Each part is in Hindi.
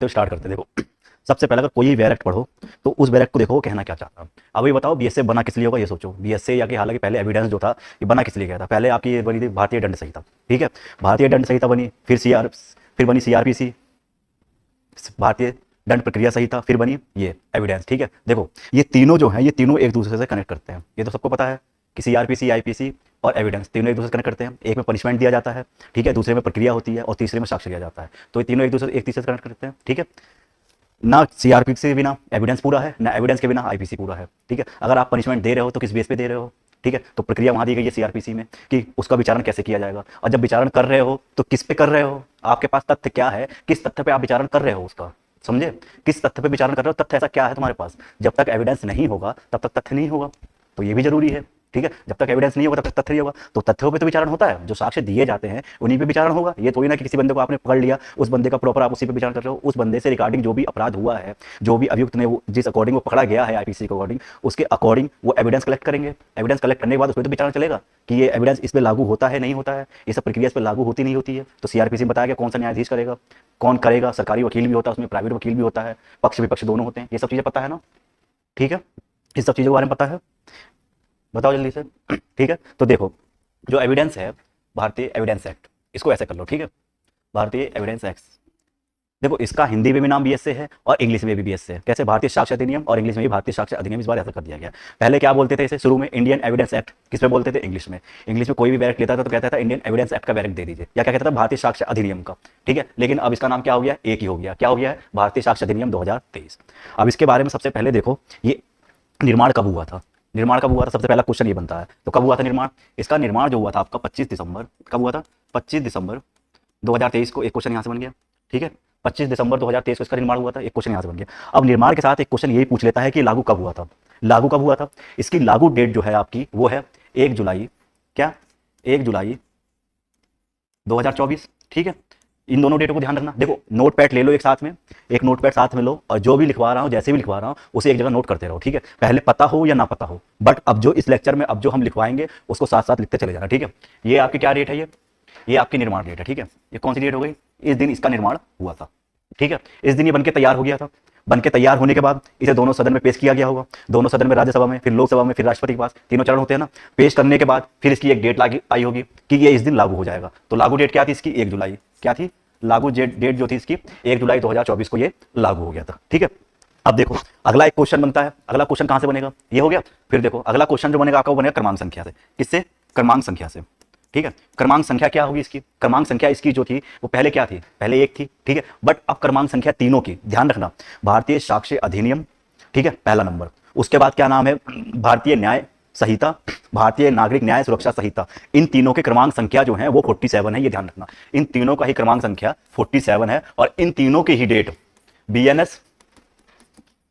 तो स्टार्ट करते हैं। देखो, सबसे पहले अगर कोई बैरक पढ़ो तो उस बैरक को देखो वो कहना क्या चाहता है। अब ये बताओ बीएसए बना किस लिए होगा, ये सोचो। बीएसए या कि हालांकि पहले एविडेंस जो था ये बना किस लिए गया था। पहले आपकी ये बनी थी भारतीय दंड संहिता, ठीक है। भारतीय दंड संहिता बनी, फिर बनी सीआरपीसी, भारतीय दंड प्रक्रिया संहिता, फिर बनी ये एविडेंस, ठीक है। देखो ये तीनों जो है ये तीनों एक दूसरे से कनेक्ट करते हैं, ये तो सबको पता है कि सीआरपीसी, आईपीसी और एविडेंस तीनों एक दूसरे से कनेक्ट करते हैं। एक में पनिशमेंट दिया जाता है, ठीक है, दूसरे में प्रक्रिया होती है और तीसरे में साक्ष्य दिया जाता है। तो ये तीनों एक तीसरे से कनेक्ट करते हैं, ठीक है। ना सीआरपीसी के बिना एविडेंस पूरा है, ना एविडेंस के बिना आईपीसी पूरा है, ठीक है। अगर आप पनिशमेंट दे रहे हो तो किस बेस पे दे रहे हो, ठीक है। तो प्रक्रिया वहां दी गई है सीआरपीसी में कि उसका विचारण कैसे किया जाएगा, और जब विचारण कर रहे हो तो किस पे कर रहे हो, आपके पास तथ्य क्या है, किस तथ्य पे आप विचारण कर रहे हो उसका, समझे। किस तथ्य पे विचारण कर रहे हो, तथ्य ऐसा क्या है तुम्हारे पास। जब तक एविडेंस नहीं होगा तब तक तथ्य नहीं होगा, तो ये भी जरूरी है, ठीक है। जब तक एविडेंस नहीं होगा तब तक तथ्य नहीं होगा, तो तथ्यों पे तो विचारण होता है, जो साक्ष्य दिए जाते हैं उन्हीं पे विचारण होगा। ये थोड़ी ना कि किसी बंदे को आपने पकड़ लिया, उस बंदे का प्रॉपर आप उसी पे विचारण कर रहे हो। उस बंदे से रिगार्डिंग जो भी अपराध हुआ है, जो भी अभियुक्त ने जिस अकॉर्डिंग वो पकड़ा गया है आईपीसी के अकॉर्डिंग, उसके अकॉर्डिंग वो एविडेंस कलेक्ट करेंगे। एविडेंस कलेक्ट करने के बाद उसमें तो विचारण चलेगा कि ये एविडेंस इस पर लागू होता है नहीं होता है, ये सब प्रक्रिया इस पर लागू होती नहीं होती है। तो सीआरपीसी में बताया गया कौन सा न्यायाधीश करेगा, कौन करेगा। सरकारी वकील भी होता है उसमें, प्राइवेट वकील भी होता है, पक्ष विपक्ष दोनों होते हैं। ये सब चीजें पता है ना, ठीक है। इस सब चीजों के बारे में पता है, बताओ जल्दी से। ठीक है, तो देखो जो एविडेंस है, भारतीय एविडेंस एक्ट, इसको ऐसे कर लो, ठीक है। भारतीय एविडेंस एक्ट, देखो इसका हिंदी में भी नाम बीएसए है और इंग्लिश में भी बीएसए है। कैसे, भारतीय साक्ष्य अधिनियम, और इंग्लिश में भी भारतीय साक्ष्य अधिनियम इस बार ऐसा कर दिया गया। पहले क्या बोलते थे इसे शुरू में, इंडियन एविडेंस एक्ट। किस में बोलते थे, इंग्लिश में। इंग्लिश में कोई भी बैरक लेता था तो कहता था इंडियन एविडेंस एक्ट का बैरक दे दीजिए, या क्या कहता था, भारतीय साक्ष्य अधिनियम का, ठीक है। लेकिन अब इसका नाम क्या हो गया, एक ही हो गया। क्या हो गया है, भारतीय साक्ष्य अधिनियम 2023। अब इसके बारे में सबसे पहले देखो ये निर्माण कब हुआ था। निर्माण कब हुआ था, सबसे पहला क्वेश्चन ये बनता है। तो कब हुआ था निर्माण, इसका निर्माण जो हुआ था आपका 25 दिसंबर, कब हुआ था, 25 दिसंबर 2023 को। एक क्वेश्चन यहाँ से बन गया, ठीक है। 25 दिसंबर 2023 को इसका निर्माण हुआ था, एक क्वेश्चन यहाँ से बन गया। अब निर्माण के साथ एक क्वेश्चन यही पूछ लेता है कि लागू कब हुआ था। लागू कब हुआ था, इसकी लागू डेट जो है आपकी वो है 1 जुलाई, क्या, 1 जुलाई 2024, ठीक है। इन दोनों डेटों को ध्यान रखना। देखो नोट पैड ले लो एक साथ में, एक नोट पैड साथ में लो, और जो भी लिखवा रहा हूं, जैसे भी लिखवा रहा हूं, उसे एक जगह नोट करते रहो, ठीक है। पहले पता हो या ना पता हो, बट अब जो इस लेक्चर में अब जो हम लिखवाएंगे उसको साथ साथ लिखते चले जाना, ठीक है। ये आपकी क्या डेट है, ये आपकी निर्माण डेट है, ठीक है। ये कौन सी डेट हो गई, इस दिन इसका निर्माण हुआ था, ठीक है। इस दिन ये बनके तैयार हो गया था। बनके तैयार होने के बाद इसे दोनों सदन में पेश किया गया होगा, दोनों सदन में, राज्यसभा में, फिर लोकसभा में, फिर राष्ट्रपति के पास, तीनों चरण होते हैं ना। पेश करने के बाद फिर इसकी एक डेट आई होगी कि ये इस दिन लागू हो जाएगा। तो लागू डेट क्या थी इसकी, 1 जुलाई, क्या थी लागू डेट जो थी इसकी, 1 जुलाई 2024 को ये लागू हो गया था, ठीक है। अब देखो अगला एक क्वेश्चन बनता है। अगला क्वेश्चन कहां से बनेगा, ये हो गया। फिर देखो अगला क्वेश्चन जो बनेगा आपका वो बनेगा क्रमांक संख्या से। किससे, क्रमांक संख्या से, ठीक है। क्रमांक संख्या क्या होगी इसकी, क्रमांक संख्या इसकी जो थी वो पहले क्या थी, पहले एक थी, ठीक है। बट अब क्रमांक संख्या तीनों की, ध्यान रखना, भारतीय साक्ष्य अधिनियम, ठीक है, पहला नंबर। उसके बाद क्या नाम है, भारतीय न्याय संहिता, भारतीय नागरिक न्याय सुरक्षा संहिता। इन तीनों के क्रमांक संख्या जो है वो 47 है, ये ध्यान रखना। इन तीनों का ही क्रमांक संख्या 47 है, और इन तीनों की ही डेट बीएनएस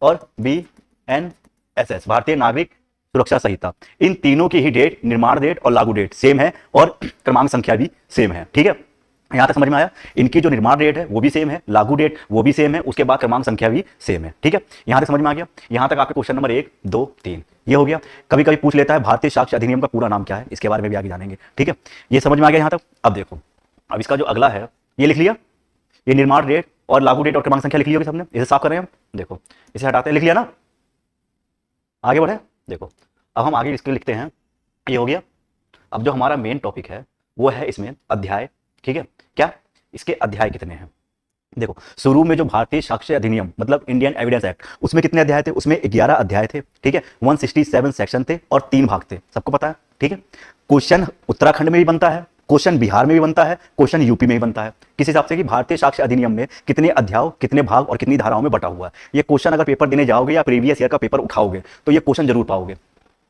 और बीएनएसएस, भारतीय नागरिक सुरक्षा संहिता, इन तीनों की ही डेट, निर्माण डेट और लागू डेट सेम है, और क्रमांक संख्या भी सेम है, ठीक है। यहां तक समझ में आया। इनकी जो निर्माण डेट है वो भी सेम है, लागू डेट वो भी सेम है, उसके बाद क्रमांक संख्या भी सेम है, ठीक है। यहां तक समझ में आ गया। यहां तक आपके क्वेश्चन नंबर 1 2 3 ये हो गया। कभी कभी पूछ लेता है भारतीय साक्ष्य अधिनियम का पूरा नाम क्या है, इसके बारे में भी आगे जानेंगे, ठीक है। ये समझ में आ गया यहां तक। अब देखो, अब इसका जो अगला है ये लिख लिया, ये निर्माण डेट और लागू डेट और क्रमांक संख्या लिख ली होगी सबने, इसे साफ कर रहे हैं हम। देखो इसे हटाते हैं, लिख लिया ना, आगे बढ़े। देखो अब हम आगे इसके लिखते हैं, ये हो गया। अब जो हमारा मेन टॉपिक है वो है इसमें अध्याय, ठीक है। क्या, इसके अध्याय कितने हैं। देखो शुरू में जो भारतीय साक्ष्य अधिनियम मतलब इंडियन एविडेंस एक्ट, उसमें कितने अध्याय थे, उसमें 11 अध्याय थे, ठीक है। 167 सेक्शन थे और 3 भाग थे, सबको पता है, ठीक है। क्वेश्चन उत्तराखंड में भी बनता है, क्वेश्चन बिहार में भी बनता है, क्वेश्चन यूपी में भी बनता है। किस हिसाब से कि भारतीय साक्ष्य अधिनियम में कितने अध्याय, कितने भाग और कितनी धाराओं में बटा हुआ है। ये क्वेश्चन अगर पेपर देने जाओगे या प्रीवियस ईयर का पेपर उठाओगे तो ये क्वेश्चन जरूर पाओगे।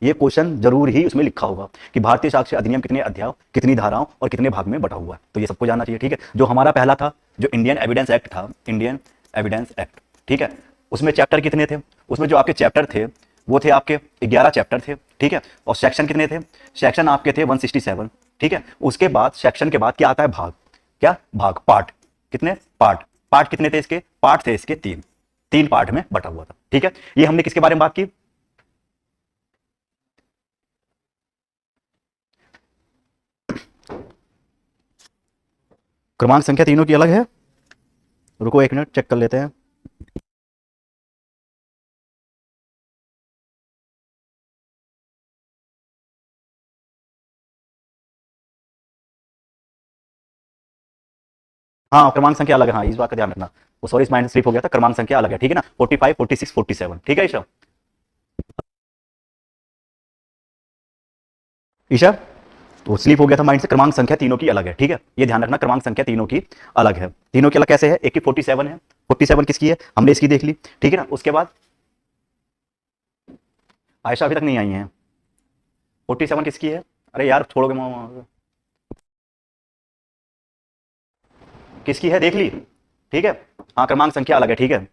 ये क्वेश्चन जरूर ही उसमें लिखा होगा कि भारतीय साक्ष्य अधिनियम कितने अध्याय, कितनी धाराओं और कितने भाग में बटा हुआ है। तो ये सबको जानना चाहिए, ठीक है। जो हमारा पहला था, जो इंडियन एविडेंस एक्ट था, इंडियन एविडेंस एक्ट, ठीक है, उसमें चैप्टर कितने थे, उसमें जो आपके चैप्टर थे वो थे आपके 11 चैप्टर थे, ठीक है। और सेक्शन कितने थे, सेक्शन आपके थे 167, ठीक है। उसके बाद सेक्शन के बाद क्या आता है, भाग, क्या भाग, पार्ट, कितने पार्ट, पार्ट कितने थे इसके, पार्ट थे इसके 3, 3 पार्ट में बटा हुआ था, ठीक है। ये हमने किसके बारे में बात की, क्रमांक संख्या तीनों की अलग है, रुको एक मिनट चेक कर लेते हैं। हाँ क्रमांक संख्या अलग है, हाँ इस बात का ध्यान रखना। वो सॉरी इस माइंड स्लिप हो गया था, क्रमांक संख्या अलग है, ठीक है ना। 45, 46, 47, ठीक है ईशा। ईशा तो स्लिप हो गया था माइंड से, क्रमांक संख्या तीनों की अलग है, ठीक है, ये ध्यान रखना, क्रमांक संख्या तीनों की अलग है। तीनों की अलग कैसे है? एक की 47 है, 47 किसकी है? हमने इसकी देख ली, ठीक है ना। उसके बाद आयशा अभी तक नहीं आई है। 47 किसकी है? अरे यार छोड़ोगे मामा, किसकी है देख ली, ठीक है। हाँ क्रमांक संख्या अलग है, ठीक है।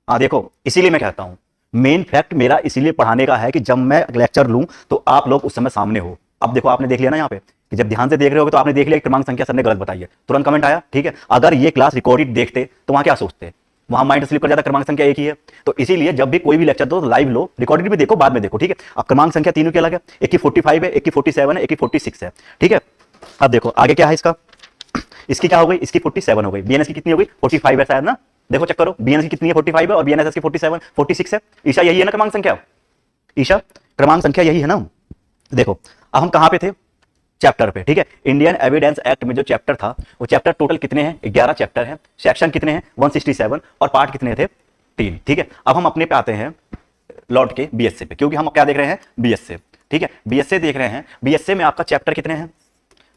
हाँ देखो इसीलिए मैं कहता हूं, मेन फैक्ट मेरा इसीलिए पढ़ाने का है कि जब मैं लेक्चर लूं तो आप लोग उस समय सामने हो। अब देखो आपने देख लिया ना यहाँ पे कि जब ध्यान से देख रहे होगे तो आपने देख लिया कि क्रमांक संख्या सर ने गलत बताई है, तुरंत कमेंट आया, ठीक है। अगर ये क्लास रिकॉर्डेड देखते तो वहां क्या सोचते? वहां माइंड स्लिप कर जाता, क्रमांक संख्या एक ही है। तो इसीलिए जब भी कोई भी लेक्चर दो तो लाइव लो, रिकॉर्डेड भी देखो, बाद में देखो, ठीक है। अब क्रमांक संख्या तीनों की अलग है, एक की 45 है, एक की 47 है, एक की 46 है, ठीक है। अब देखो आगे क्या है इसका, इसकी क्या हो गई? इसकी 47 हो गई। बीएनएस की कितनी हो गई? 45 है शायद ना, देखो चेक करो, बीएनएस की कितनी है? 45 है, और बीएनएस की 47, 46 है। ईशा यही है ना क्रमांक संख्या? ईशा क्रमांक संख्या यही है ना। देखो अब हम कहां पे थे? चैप्टर पे, ठीक है। इंडियन एविडेंस एक्ट में जो चैप्टर था, वो चैप्टर टोटल कितने हैं? 11 चैप्टर हैं। सेक्शन कितने हैं? 167, और पार्ट कितने थे? 3, ठीक है। अब हम अपने पे आते हैं लौट के बीएसए पे, क्योंकि हम क्या देख रहे हैं? बीएसए, ठीक है, बीएसए देख रहे हैं। बीएसए में आपका चैप्टर कितने हैं?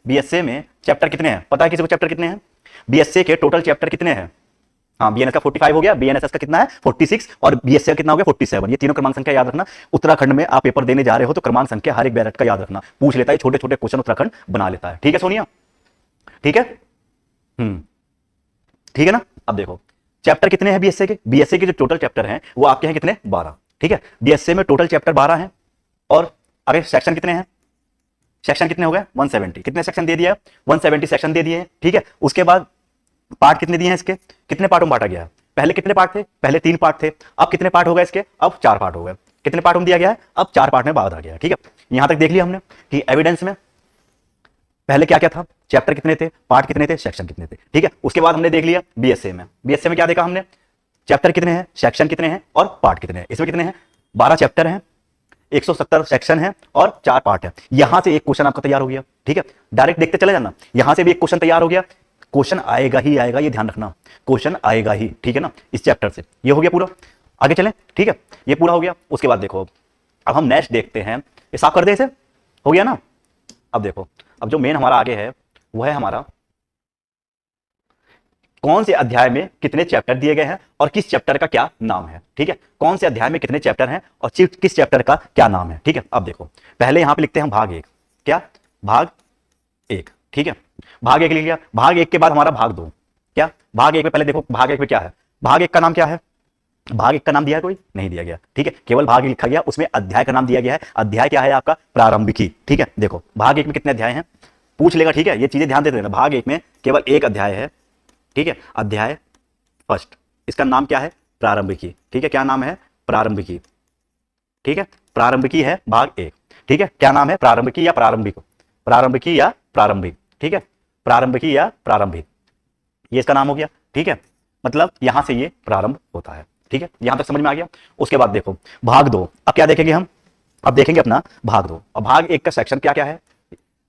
बीएसए में चैप्टर कितने हैं? पता है किसी को चैप्टर कितने हैं? बीएसए के टोटल चैप्टर कितने हैं? हाँ बीएनएस का 45 हो गया, बीएनएसएस का कितना है? 46, और बीएसए का कितना हो गया? 47। ये तीनों क्रमांक संख्या याद रखना। उत्तराखंड में आप पेपर देने जा रहे हो तो क्रमांक संख्या हर एक बैरट का याद रखना, पूछ लेता है, छोटे छोटे क्वेश्चन उत्तराखंड बना लेता है, ठीक है सोनिया, ठीक है। ठीक है ना। अब देखो चैप्टर कितने हैं बीएसए के? बीएसए के जो टोटल चैप्टर हैं वो आपके हैं कितने? 12, ठीक है। बीएसए में टोटल चैप्टर 12 हैं, और अरे सेक्शन कितने हैं? सेक्शन कितने हो गए? 170। कितने सेक्शन दे दिया? 170 सेक्शन दे दिए, ठीक है। उसके बाद पार्ट कितने दिए हैं इसके? कितने पार्टों में बांटा गया है? पहले कितने पार्ट थे? पहले 3 पार्ट थे, अब कितने पार्ट हो गए इसके? अब 4 पार्ट हो गए। कितने पार्ट में दिया गया है? अब 4 पार्ट में बांटा गया है, ठीक है। यहां तक देख लिया हमने कि एविडेंस में पहले क्या क्या था, चैप्टर कितने थे, पार्ट कितने थे, सेक्शन कितने थे, ठीक है। उसके बाद हमने देख लिया बीएसए में, बीएसए में क्या देखा हमने? चैप्टर कितने हैं, सेक्शन कितने हैं, और पार्ट कितने हैं। इसमें कितने हैं? 12 चैप्टर हैं, 170 सेक्शन है, और 4 पार्ट है। यहां से एक क्वेश्चन आपका तैयार हो गया, ठीक है। डायरेक्ट देखते चले जाना, यहां से भी एक क्वेश्चन तैयार हो गया। क्वेश्चन आएगा ही आएगा, ये ध्यान रखना, क्वेश्चन आएगा ही, ठीक है ना। इस चैप्टर से ये हो गया पूरा, आगे चलें, ठीक है। ये पूरा हो गया। उसके बाद देखो अब हम नेक्स्ट देखते हैं, ये साफ कर दे, इसे हो गया ना। अब देखो अब जो मेन हमारा आगे है वो है हमारा कौन से अध्याय में कितने चैप्टर दिए गए हैं और किस चैप्टर का क्या नाम है, ठीक है। कौन से अध्याय में कितने चैप्टर हैं और किस चैप्टर का क्या नाम है, ठीक है। अब देखो पहले यहां पे लिखते हैं भाग 1, क्या? भाग 1, ठीक है। भाग 1 लिख लिया। भाग 1 के बाद हमारा भाग 2, क्या? भाग 1 में पहले देखो भाग 1 में क्या है, भाग 1 का नाम क्या है? भाग 1 का नाम दिया है कोई? नहीं दिया गया, ठीक है। केवल भाग लिखा गया, उसमें अध्याय का नाम दिया गया है। अध्याय क्या है आपका? प्रारंभिकी, ठीक है। देखो भाग 1 में कितने अध्याय हैं पूछ लेगा, ठीक है। ये चीजें ध्यान देते रहना। भाग 1 में केवल एक अध्याय है, ठीक है। अध्याय फर्स्ट, इसका नाम क्या है? प्रारंभिकी, ठीक है। क्या नाम है? प्रारंभिकी, ठीक है। प्रारंभिकी है भाग 1, ठीक है। क्या नाम है? प्रारंभिकी या प्रारंभिक? प्रारंभिकी या प्रारंभिक, ठीक है। प्रारंभिकी या प्रारंभिक, ये इसका नाम हो गया, ठीक है। मतलब यहां से ये प्रारंभ होता है, ठीक है। यहां तक समझ में आ गया। उसके बाद देखो भाग 2, अब क्या देखेंगे हम? अब देखेंगे अपना भाग 2। अब भाग 1 का सेक्शन क्या क्या है?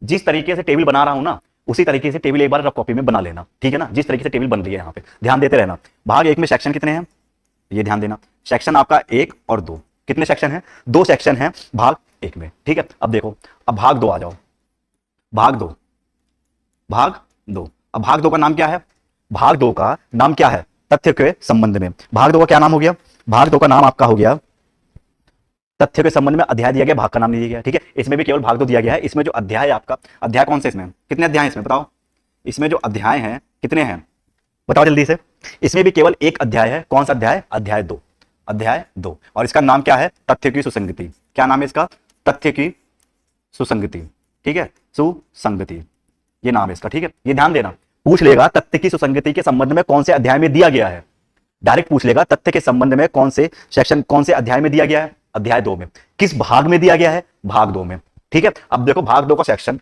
जिस तरीके से टेबल बना रहा हूं ना, उसी तरीके से टेबल एक बार रफ कॉपी में बना लेना, ठीक है ना। जिस तरीके से टेबल बन रही है यहाँ पे ध्यान देते रहना। भाग 1 में सेक्शन कितने हैं ये ध्यान देना। सेक्शन आपका 1 और 2, कितने सेक्शन हैं? 2 सेक्शन हैं भाग 1 में, ठीक है। अब देखो अब भाग 2 आ जाओ, भाग 2, भाग 2। अब भाग 2 का नाम क्या है? भाग 2 का नाम क्या है? तथ्य के संबंध में। भाग 2 का क्या नाम हो गया? भाग 2 का नाम आपका हो गया तथ्य के संबंध में। अध्याय दिया गया, भाग का नाम नहीं दिया गया, ठीक है। इसमें भी केवल भाग 2 दिया गया है। इसमें जो अध्याय है आपका, अध्याय कौन से? इसमें कितने अध्याय हैं? इसमें बताओ, इसमें जो अध्याय हैं कितने हैं? बताओ जल्दी से। इसमें भी केवल एक अध्याय है, कौन सा अध्याय? अध्याय 2, अध्याय 2। और इसका नाम क्या है? तथ्य की सुसंगति। क्या नाम है इसका? तथ्य की सुसंगति, ठीक है। सुसंगति ये नाम है इसका, ठीक है। ये ध्यान देना, पूछ लेगा तथ्य की सुसंगति के संबंध में कौन से अध्याय में दिया गया है। डायरेक्ट पूछ लेगा तथ्य के संबंध में कौन से सेक्शन, कौन से अध्याय में दिया गया है? अध्याय 2 में। किस भाग में दिया गया है? भाग 2 में, ठीक है। अब देखो भाग 2 का सेक्शन,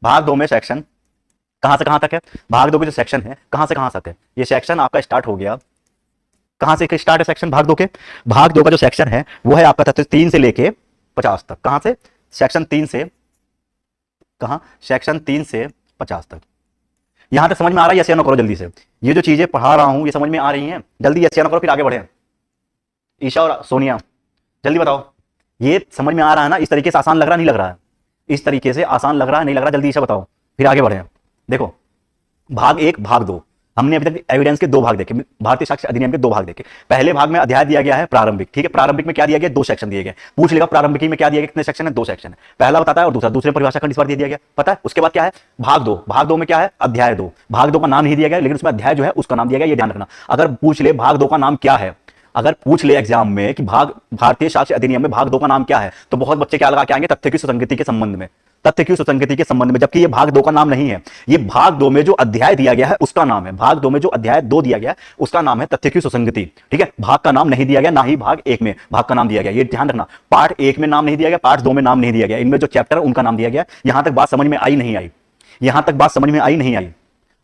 भाग 2 में सेक्शन कहां से कहां तक है? भाग 2 के जो सेक्शन है कहां से कहां तक है? ये सेक्शन आपका स्टार्ट हो गया कहां से स्टार्ट है सेक्शन भाग 2 के? भाग 2 का जो सेक्शन है वो है आपका तथ्य 3 से लेके 50 तक। कहां से? सेक्शन 3 से कहां? सेक्शन 3 से 50 तक। यहां तक समझ में आ रहा है? यस या नो करो जल्दी से। ये जो चीजें पढ़ा रहा हूं ये समझ में आ रही हैं? जल्दी यस या नो करो फिर आगे बढ़े। ईशा और सोनिया जल्दी बताओ, ये समझ में आ रहा है ना? इस तरीके से आसान लग रहा नहीं लग रहा है? इस तरीके से आसान लग रहा है नहीं लग रहा? जल्दी ईशा बताओ फिर आगे बढ़े। देखो भाग 1 भाग 2 हमने अभी तक एविडेंस के 2 भाग देखे, भारतीय साक्ष्य अधिनियम के 2 भाग देखे। पहले भाग में अध्याय दिया गया है प्रारंभिक, ठीक है? प्रारंभिक में क्या दिया गया? 2 सेक्शन दिए गए। पूछ लेगा प्रारंभिक में क्या दिया गया, कितने सेक्शन है? 2 सेक्शन है। पहला बताता है और दूसरे परिभाषा खंड इस बार दे दिया गया, पता है? उसके बाद क्या है? भाग 2। भाग 2 में क्या है? अध्याय 2। भाग 2 का नाम नहीं दिया गया लेकिन उसमें अध्याय जो है उसका नाम दिया गया, ये ध्यान रखना। अगर पूछ ले भाग 2 का नाम क्या है, अगर पूछ ले एग्जाम में कि भारतीय साक्ष्य अधिनियम में भाग 2 का नाम क्या है, तो बहुत बच्चे क्या लगा के आएंगे? तथ्य की सुसंगति के संबंध में। तथ्य की सुसंगति के संबंध में, जबकि ये भाग 2 का नाम नहीं है। ये भाग 2 में जो अध्याय दिया गया है उसका नाम है। भाग 2 में जो अध्याय 2 दिया गया है उसका नाम है तथ्य की सुसंगति, ठीक है? भाग का नाम नहीं दिया गया, ना ही भाग 1 में भाग का नाम दिया गया। ये ध्यान रखना, पार्ट 1 में नाम नहीं दिया गया, पार्ट 2 में नाम नहीं दिया गया। इनमें जो चैप्टर है उनका नाम दिया गया। यहां तक बात समझ में आई नहीं आई? यहां तक बात समझ में आई नहीं आई?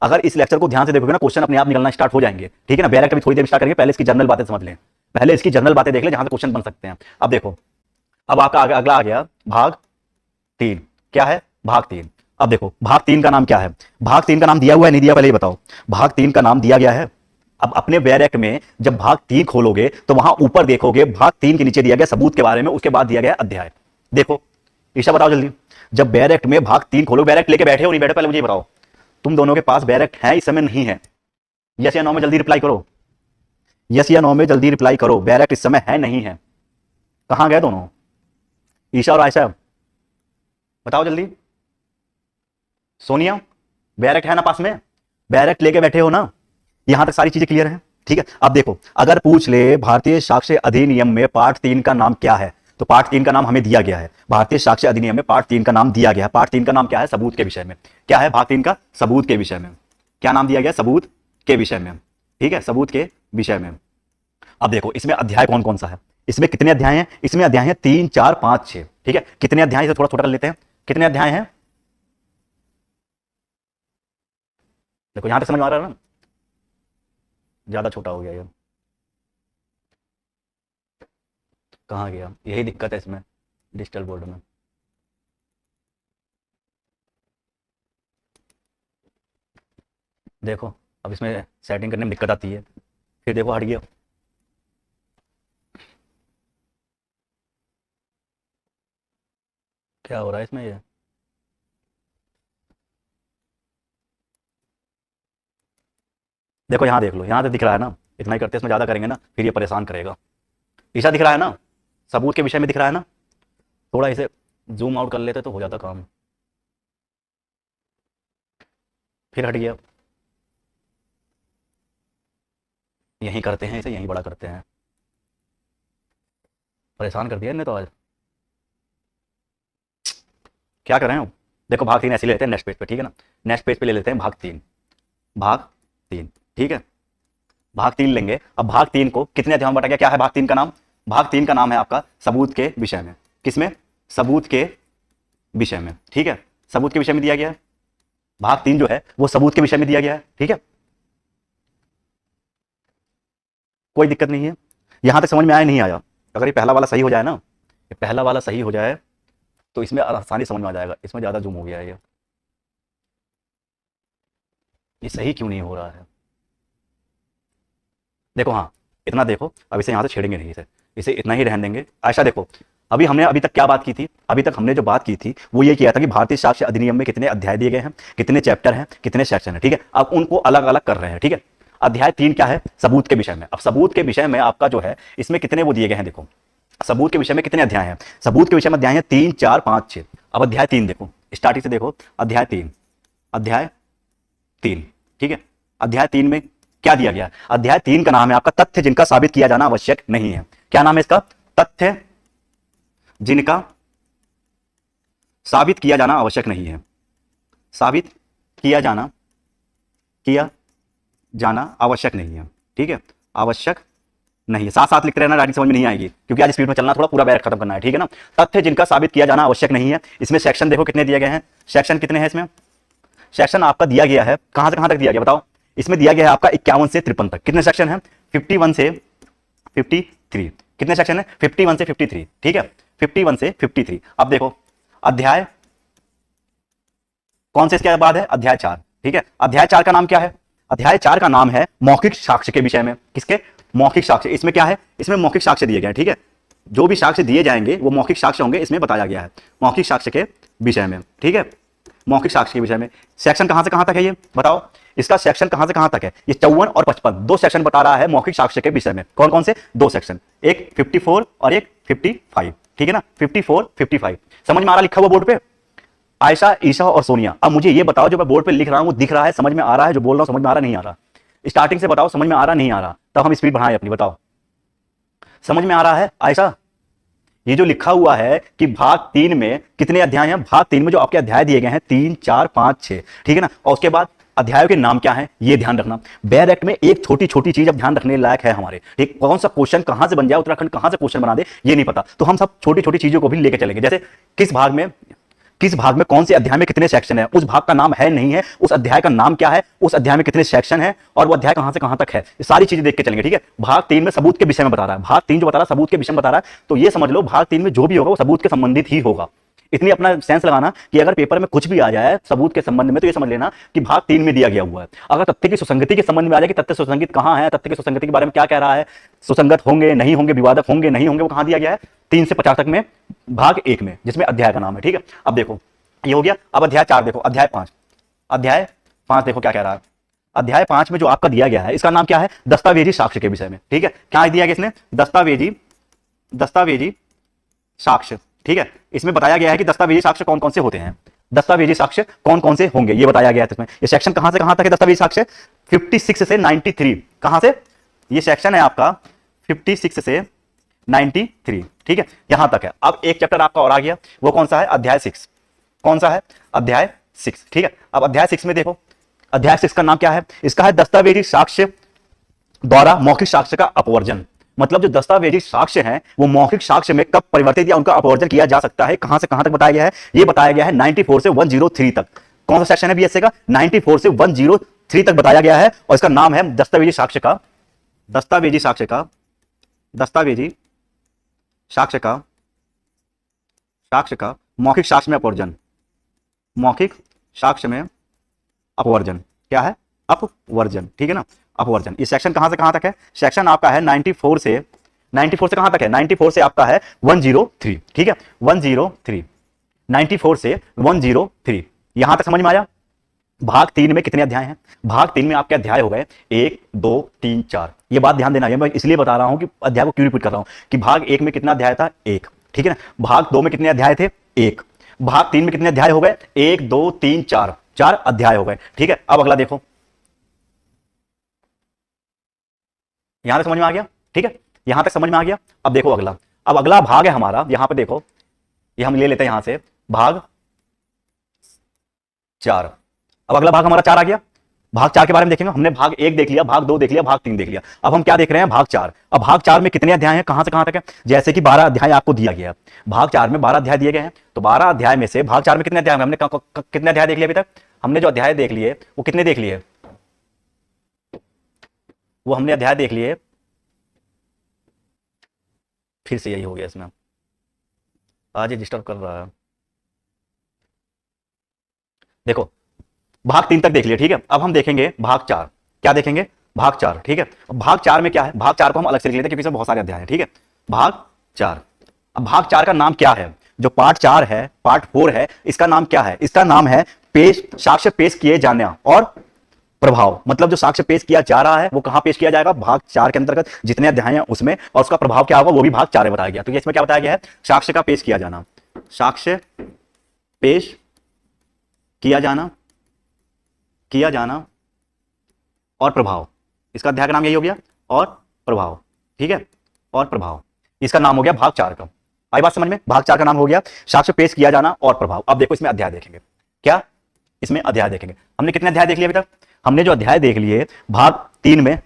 अगर इस लेक्चर को ध्यान से देखोगे ना, क्वेश्चन अपने आप निकलना स्टार्ट हो जाएंगे, ठीक है ना? डायरेक्ट अभी थोड़ी देर स्टार्ट करेंगे, पहले इसकी जनरल बातें समझ लें। पहले इसकी जनरल बातें देख ले जहां से क्वेश्चन बन सकते हैं। अब देखो, अब आपका अगला आ गया भाग 3। क्या है? भाग 3। अब देखो भाग 3 का नाम क्या है? भाग 3 का नाम दिया हुआ है नहीं दिया? पहले ये बताओ। भाग 3 का नाम दिया गया है। अब अपने बैरक में जब भाग 3 खोलोगे तो वहां ऊपर देखोगे भाग 3 के नीचे दिया गया सबूत के बारे में, उसके बाद दिया गया अध्याय। देखो ईशा बताओ जल्दी, जब बैरक में भाग 3 खोलो, बैरक लेके बैठे हो नहीं बैठे? पहले मुझे बताओ, तुम दोनों के पास बैरक है इस समय? नहीं है? यस या नो में जल्दी रिप्लाई करो। यस या नो में जल्दी रिप्लाई करो। बैरक इस समय है नहीं है? कहां गए दोनों? ईशा और आयशा बताओ जल्दी। सोनिया बैरक है ना पास में? बैरक लेके बैठे हो ना? यहां तक सारी चीजें क्लियर हैं, ठीक है? अब देखो, अगर पूछ ले भारतीय साक्ष्य अधिनियम में पार्ट 3 का नाम क्या है, तो पार्ट 3 का नाम हमें दिया गया है। भारतीय साक्ष्य अधिनियम में पार्ट 3 का नाम दिया गया है। पार्ट 3 का नाम क्या है? सबूत के विषय में। क्या है भाग 3 का? सबूत के विषय में। क्या नाम दिया गया? सबूत के विषय में, ठीक है? सबूत के विषय में। अब देखो इसमें अध्याय कौन कौन सा है? इसमें कितने अध्याय हैं? इसमें अध्याय हैं 3, 4, 5, 6, ठीक है? कितने अध्याय से थोड़ा छोटा कर लेते हैं। कितने अध्याय हैं? देखो यहां तक समझ में आ रहा है ना? ज्यादा छोटा हो गया ये, कहां गया? यही दिक्कत है इसमें डिजिटल बोर्ड में। देखो अब इसमें सेटिंग करने में दिक्कत आती है, फिर देखो हट गया। क्या हो रहा है इसमें? ये देखो यहां देख लो, यहां तो दिख रहा है ना? इतना ही करते, इसमें ज्यादा करेंगे ना फिर ये परेशान करेगा। ईशा दिख रहा है ना? सबूत के विषय में दिख रहा है ना? थोड़ा इसे जूम आउट कर लेते तो हो जाता काम। फिर हट गया। यहीं करते हैं, इसे यहीं बड़ा करते हैं। परेशान कर दिया इन्हें तो आज, क्या कर रहे हो? देखो भाग 3 ऐसे ले लेते हैं नेक्स्ट पेज पे, ठीक है ना? नेक्स्ट पेज पे ले लेते हैं भाग 3। भाग 3, ठीक है? भाग 3 लेंगे। अब भाग 3 को कितने अध्याय में बांटा गया? क्या है भाग 3 का नाम? भाग 3 का नाम है आपका सबूत के विषय में। किसमें? सबूत के विषय में, ठीक है? सबूत के विषय में दिया गया है। भाग 3 जो है वो सबूत के विषय में दिया गया है, ठीक है? कोई दिक्कत नहीं है। यहां तक समझ में आया नहीं आया? अगर ये पहला वाला सही हो जाए ना, ये पहला वाला सही हो जाए तो इसमें आसानी समझ में आ जाएगा। इसमें ज्यादा जूम हो गया है ये सही क्यों नहीं हो रहा है? देखो हाँ, इतना देखो। अब इसे यहां से छेड़ेंगे नहीं, इसे इतना ही रहने देंगे। आयशा देखो, अभी तक क्या बात की थी? अभी तक हमने जो बात की थी वो ये किया था कि भारतीय साक्ष्य अधिनियम में कितने अध्याय दिए गए हैं, कितने चैप्टर हैं, कितने सेक्शन हैं, ठीक है? अब उनको अलग अलग कर रहे हैं, ठीक है? अध्याय 3 क्या है? सबूत के विषय में। अब सबूत के विषय में आपका जो है इसमें कितने वो दिए गए हैं? देखो सबूत के विषय में कितने अध्याय हैं? सबूत के विषय में अध्याय हैं 3, 4, 5, 6। अब अध्याय 3 देखो, स्टार्टिंग से देखो। अध्याय 3, अध्याय 3, ठीक है? अध्याय 3 में क्या दिया गया? अध्याय 3 का नाम है आपका तथ्य जिनका साबित किया जाना आवश्यक नहीं है। क्या नाम है इसका? तथ्य जिनका साबित किया जाना आवश्यक नहीं है। साबित किया जाना आवश्यक नहीं है, ठीक है? आवश्यक नहीं है। साथ साथ लिखते रहना, राइटिंग समझ में नहीं आएगी क्योंकि आज स्पीड में चलना, थोड़ा पूरा बैरक खत्म करना है, ठीक है ना? तथ्य जिनका साबित किया जाना आवश्यक नहीं है। इसमें सेक्शन देखो कितने दिए गए हैं? सेक्शन कितने हैं इसमें? सेक्शन आपका दिया गया है कहां से कहां तक दिया गया बताओ? इसमें दिया गया है आपका 51 से 53 तक। कितने सेक्शन हैं? 51 से 53, कितने सेक्शन है? 51 से 53, ठीक है, 51 से 53। अब देखो अध्याय कौन से इसके बाद है? अध्याय 4, ठीक है। अध्याय 4 का नाम क्या है? अध्याय 4 का नाम है मौखिक साक्ष्य के विषय में। किसके? मौखिक साक्ष्य। इसमें क्या है? इसमें मौखिक साक्ष्य दिए गए हैं, ठीक है। जो भी साक्ष्य दिए जाएंगे वो मौखिक साक्ष्य होंगे, इसमें बताया गया है मौखिक साक्ष्य के विषय में, ठीक है। मौखिक साक्ष्य के विषय में सेक्शन कहां से कहां तक है ये बताओ? इसका सेक्शन कहां से कहां तक है? ये 54 और 55 दो सेक्शन बता रहा है मौखिक साक्ष्य के विषय में। कौन कौन से? दो सेक्शन, एक 54 और एक 55, ठीक है ना। 54 55 समझ में आ रहा लिखा हुआ बोर्ड पे? आयशा, ईशा और सोनिया। अब मुझे ये बताओ जो मैं बोर्ड पे लिख रहा हूं वो दिख रहा है, समझ में आ रहा है? जो बोल रहा हूं समझ में आ रहा नहीं आ रहा? स्टार्टिंग से बताओ समझ में आ रहा नहीं आ रहा, तब हम स्पीड बढ़ाएं अपनी। बताओ समझ में आ रहा है आयशा? ये जो लिखा हुआ है कि भाग 3 में कितने अध्याय हैं? भाग 3 में जो आपके अध्याय दिए गए हैं 3 4 5 6, ठीक है ना। और उसके बाद अध्यायों के नाम क्या है ये ध्यान रखना। बेयर एक्ट में एक छोटी छोटी चीज अब ध्यान रखने लायक है हमारे, ठीक। कौन सा क्वेश्चन कहां से बन जाए, उत्तराखंड कहां से क्वेश्चन बना दे ये नहीं पता, तो हम सब छोटी छोटी चीजों को भी लेकर चलेंगे। जैसे किस भाग में कौन से अध्याय में कितने सेक्शन है, उस भाग का नाम है नहीं है, उस अध्याय का नाम क्या है, उस अध्याय में कितने सेक्शन है और वो अध्याय कहां से कहां तक है, ये सारी चीजें देख के चलेंगे, ठीक है। भाग 3 में सबूत के विषय में बता रहा है, भाग 3 जो बता रहा है सबूत के विषय में बता रहा है, तो ये समझ लो भाग 3 में जो भी होगा वो सबूत के संबंधित ही होगा। इतनी अपना सेंस लगाना कि अगर पेपर में कुछ भी आ जाए सबूत के संबंध में तो ये समझ लेना कि भाग 3 में दिया गया हुआ है। अगर तथ्य की सुसंगति के संबंध में आ जाए कि तथ्य सुसंगत कहां है, तथ्य की सुसंगति के बारे में क्या कह रहा है, सुसंगत होंगे नहीं होंगे, विवादक होंगे नहीं होंगे, वो कहां दिया गया है? 3 से 50 तक में भाग 1 में, जिसमें अध्याय का नाम है, ठीक है। अब देखो ये हो गया। अब अध्याय 4 देखो, अध्याय 5 देखो क्या कह रहा है। अध्याय 5 में जो आपका दिया गया है इसका नाम क्या है? दस्तावेजी साक्ष्य के विषय में, ठीक है। क्या दिया गया इसने? दस्तावेजी साक्ष्य, ठीक है। इसमें बताया गया है कि दस्तावेजी साक्ष्य कौन कौन से होते हैं, दस्तावेजी साक्ष्य कौन कौन से होंगे ये बताया गया है इसमें। ये सेक्शन कहां से कहां तक है दस्तावेजी साक्ष्य? 56 से 93। कहां से? ये सेक्शन है आपका 56 से 93, ठीक है, यहां तक है। अब एक चैप्टर आपका और आ गया, वो कौन सा है? अध्याय 6। कौन सा है? अध्याय 6, ठीक है। अब अध्याय 6 में देखो, अध्याय 6 का नाम क्या है? इसका है दस्तावेजी साक्ष्य द्वारा मौखिक साक्ष्य का अपवर्जन। मतलब जो दस्तावेजी साक्ष्य हैं वो मौखिक साक्ष्य में कब परिवर्तित या उनका अपवर्जन किया जा सकता है, कहां से कहां तक बताया गया है? ये बताया गया है 94 से 103 तक। कौन सा सेक्शन है बीएसए का? 94 से 103 तक बताया गया है और इसका नाम है दस्तावेजी साक्ष्य का मौखिक साक्ष्य में अपवर्जन। मौखिक साक्ष्य में अपवर्जन क्या है? अपवर्जन, ठीक है ना, अपवर्जन। ये सेक्शन कहां से कहां तक है? सेक्शन आपका है 94 से कहां तक है? 94 से आपका है 103, ठीक है, 103, 94 से 103, यहां तक समझ में आया? भाग 3 में कितने अध्याय हैं? भाग 3 में आपके अध्याय हो गए 1 2 3 4। ये बात ध्यान देना, ये मैं इसलिए बता रहा हूं कि अध्याय को क्यों रिपीट कर रहा हूं कि भाग 1 में कितना अध्याय था? 1, ठीक है ना। भाग 2 में कितने अध्याय थे? 1। भाग 3 में कितने अध्याय हो गए? 1 2 3 4, 4 अध्याय हो गए, ठीक है। अब अगला देखो, यहां तक समझ में आ गया, ठीक है, यहां तक समझ में आ गया। अब देखो अगला, अब अगला भाग है हमारा, यहां पे देखो, ये हम ले लेते हैं यहां से भाग 4। अब अगला भाग हमारा 4 आ गया। भाग 4 के बारे में देखेंगे, हमने भाग 1 देख लिया, भाग 2 देख लिया, भाग 3 देख लिया। अब हम क्या देख रहे हैं? भाग 4। अब भाग 4 में कितने अध्याय हैं, कहां से कहां तक है? जैसे कि 12 अध्याय आपको दिया गया है, भाग 4 में 12 अध्याय दिए गए हैं, तो 12 अध्याय में से भाग 4 में कितने अध्याय? हमने कितने अध्याय देख लिए अभी तक? हमने जो अध्याय देख लिए वो कितने देख लिए? वो हमने अध्याय देख लिए, फिर से यही हो गया इसमें, आज ये डिस्टर्ब कर रहा है। देखो भाग 3 तक देख लिया, ठीक है। अब हम देखेंगे भाग 4। क्या देखेंगे? भाग 4, ठीक है। भाग 4 में क्या है? भाग 4 को हम अलग से लिख लेते हैं क्योंकि इसमें बहुत सारे अध्याय हैं, ठीक है। भाग 4। अब भाग 4 का नाम क्या है? जो पार्ट 4 है, पार्ट 4 है, इसका नाम क्या है? इसका नाम है साक्ष्य पेश किए जाना और प्रभाव। मतलब जो साक्ष्य पेश किया जा रहा है वो कहां पेश किया जाएगा? भाग 4 के अंतर्गत जितने अध्याय हैं उसमें, और उसका प्रभाव क्या होगा वो भी भाग 4 में बताया गया। तो इसमें क्या बताया गया है? साक्ष्य का पेश किया जाना, साक्ष्य पेश किया जाना और प्रभाव। इसका अध्याय का नाम यही हो गया, और प्रभाव, ठीक है, और प्रभाव। इसका नाम हो गया भाग 4 का। आई बात समझ में? भाग 4 का नाम हो गया साक्ष्य पेश किया जाना और प्रभाव। अब देखो इसमें अध्याय देखेंगे, क्या इसमें अध्याय देखेंगे? हमने कितने अध्याय देख लिए अभी तक? हमने जो अध्याय देख लिए भाग 3 में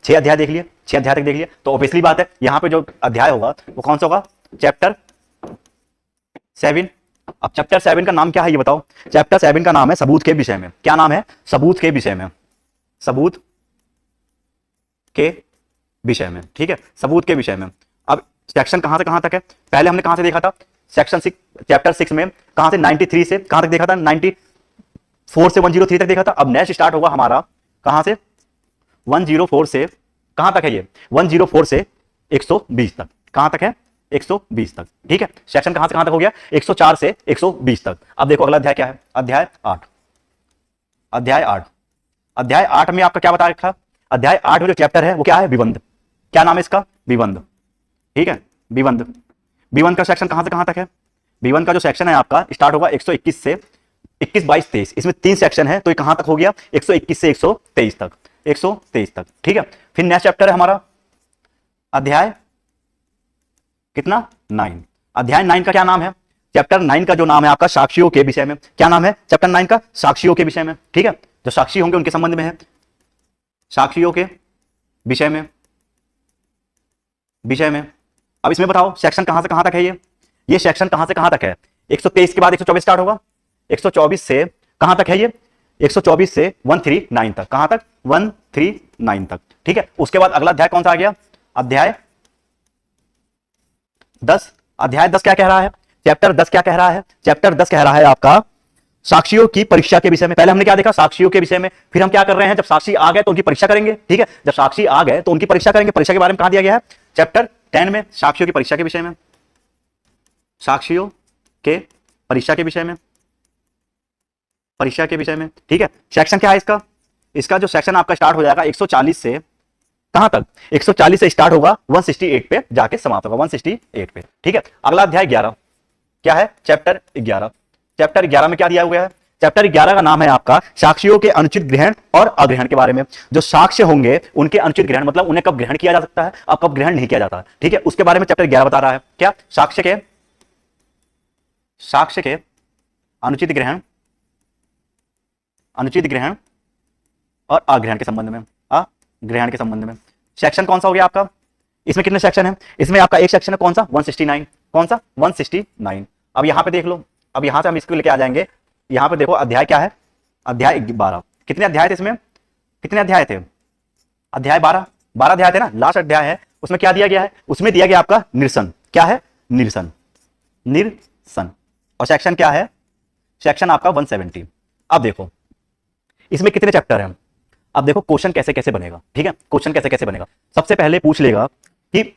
6 अध्याय देख लिए, 6 अध्याय तक देख लिए। तो ऑब्वियसली बात है यहां पे जो अध्याय होगा वो कौन सा होगा? चैप्टर 7। अब चैप्टर 7 का नाम क्या है ये बताओ? चैप्टर 7 का नाम है सबूत के विषय में। क्या नाम है? सबूत के विषय में, सबूत के विषय में, ठीक है, सबूत के विषय में। अब सेक्शन कहां से कहां तक है? पहले हमने कहां से देखा था? सेक्शन 6 चैप्टर 6 में कहां से 93 से कहां तक देखा था? 94 से 103 तक देखा था। अब नेक्स्ट स्टार्ट होगा हमारा कहां से? 104 से कहां तक है ये? 104 से 120 तक। कहां तक है? 120 तक, ठीक है। सेक्शन कहां से कहां तक हो गया? 104 से 120 तक। अब देखो अगला अध्याय क्या है? अध्याय 8। अध्याय 8, अध्याय 8 में आपका क्या बता रखा? अध्याय 8 में जो चैप्टर है वो क्या है? विबंध। क्या नाम है इसका? विबंध, ठीक है, विबंध। विबंध का सेक्शन कहां से कहां तक है? विबंध का जो सेक्शन है आपका स्टार्ट होगा 121 से 21, 22, 23। इसमें 3 सेक्शन है, तो ये कहां तक हो गया? 121 से 123 तक, 123 तक, ठीक है। फिर नेक्स्ट चैप्टर है हमारा अध्याय कितना? 9। अध्याय 9 का क्या नाम है? चैप्टर 9 का जो नाम है आपका साक्षियों के विषय में। क्या नाम है चैप्टर 9 का? साक्षियों के विषय में, ठीक है। जो साक्षी होंगे उनके संबंध में है, साक्षियों के विषय में, विषय में। अब इसमें बताओ सेक्शन कहां से कहां तक है? ये सेक्शन कहां से कहां तक है? 123 के बाद 124 स्टार्ट होगा। 124 से कहां तक है ये? 124 से 139 तक। कहां तक? 139 तक, ठीक है। उसके बाद अगला अध्याय कौन सा आ गया? अध्याय 10। अध्याय 10 क्या कह रहा है? चैप्टर 10 क्या कह रहा है? चैप्टर 10 कह रहा है आपका साक्षियों की परीक्षा के विषय में। पहले हमने क्या देखा? साक्षियों के विषय में। फिर हम क्या कर रहे हैं? जब साक्षी आ गए तो उनकी परीक्षा करेंगे, ठीक है। जब साक्षी आ गए तो उनकी परीक्षा करेंगे। परीक्षा के बारे में कहां दिया गया है? चैप्टर 10 में, साक्षियों की परीक्षा के विषय में, साक्षियों के परीक्षा के विषय में, परीक्षा के विषय में, ठीक है। सेक्शन क्या है इसका? इसका जो सेक्शन आपका स्टार्ट हो जाएगा 140 से कहां तक? 140 से स्टार्ट होगा 168 पे जाके समाप्त होगा, 168 पे, ठीक है। अगला अध्याय 11 क्या है? चैप्टर 11। चैप्टर 11 में क्या दिया हुआ है? चैप्टर 11 का नाम है आपका साक्षियों के अनुचित ग्रहण और अग्रहण के बारे में। जो साक्ष्य होंगे उनके अनुचित ग्रहण, मतलब उन्हें कब ग्रहण किया जा सकता है, अब कब ग्रहण नहीं किया जाता है, ठीक है। उसके बारे में चैप्टर 11 बता रहा है। क्या? साक्ष्य के, साक्ष्य के अनुचित ग्रहण, अनुचित ग्रहण और अग्रहण के संबंध में, अग्रहण के संबंध में। सेक्शन कौन सा हो गया आपका? इसमें कितने सेक्शन है? इसमें आपका एक सेक्शन है, कौन सा? 169। कौन सा? 169। अब यहां पे देख लो, अब यहां से हम इसको लेके आ जाएंगे। यहां पे देखो अध्याय क्या है? अध्याय 12। कितने अध्याय थे इसमें? कितने अध्याय थे? अध्याय 12, 12 अध्याय थे ना। लास्ट अध्याय है, उसमें क्या दिया गया है? उसमें दिया गया आपका निरसन। क्या है? निरसन, निरसन। और सेक्शन क्या है? सेक्शन आपका 170। अब देखो इसमें कितने चैप्टर हैं? अब देखो क्वेश्चन कैसे कैसे बनेगा, ठीक है। क्वेश्चन कैसे कैसे बनेगा? सबसे पहले पूछ लेगा कि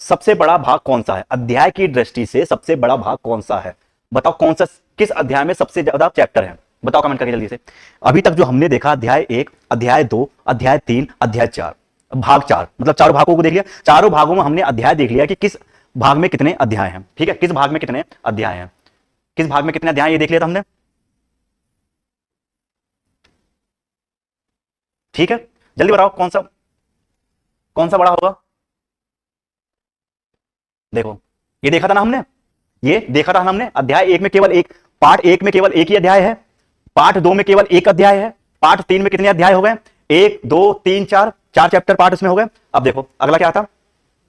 सबसे बड़ा भाग कौन सा है? अध्याय की दृष्टि से सबसे बड़ा भाग कौन सा है? बताओ कौन सा, किस अध्याय में सबसे ज्यादा चैप्टर है? बताओ कमेंट करके जल्दी से। अभी तक जो हमने देखा अध्याय 1, अध्याय 2, अध्याय 3, अध्याय 4, भाग 4, मतलब चारों भागों को देख लिया। चारों भागों में हमने अध्याय देख लिया कि किस भाग में कितने अध्याय हैं, ठीक है। किस भाग में कितने अध्याय हैं, किस भाग में कितने अध्याय, ये देख लिया था हमने, ठीक है। जल्दी बताओ कौन सा बड़ा होगा? देखो ये देखा था ना हमने, ये देखा था हमने। अध्याय 1 में केवल एक, पार्ट 1 में केवल एक ही अध्याय है, पार्ट 2 में केवल एक अध्याय है, पार्ट 3 में कितने अध्याय हो गए? 1, 2, 3, 4, 4 चैप्टर पार्ट उसमें हो गए। अब देखो अगला क्या था,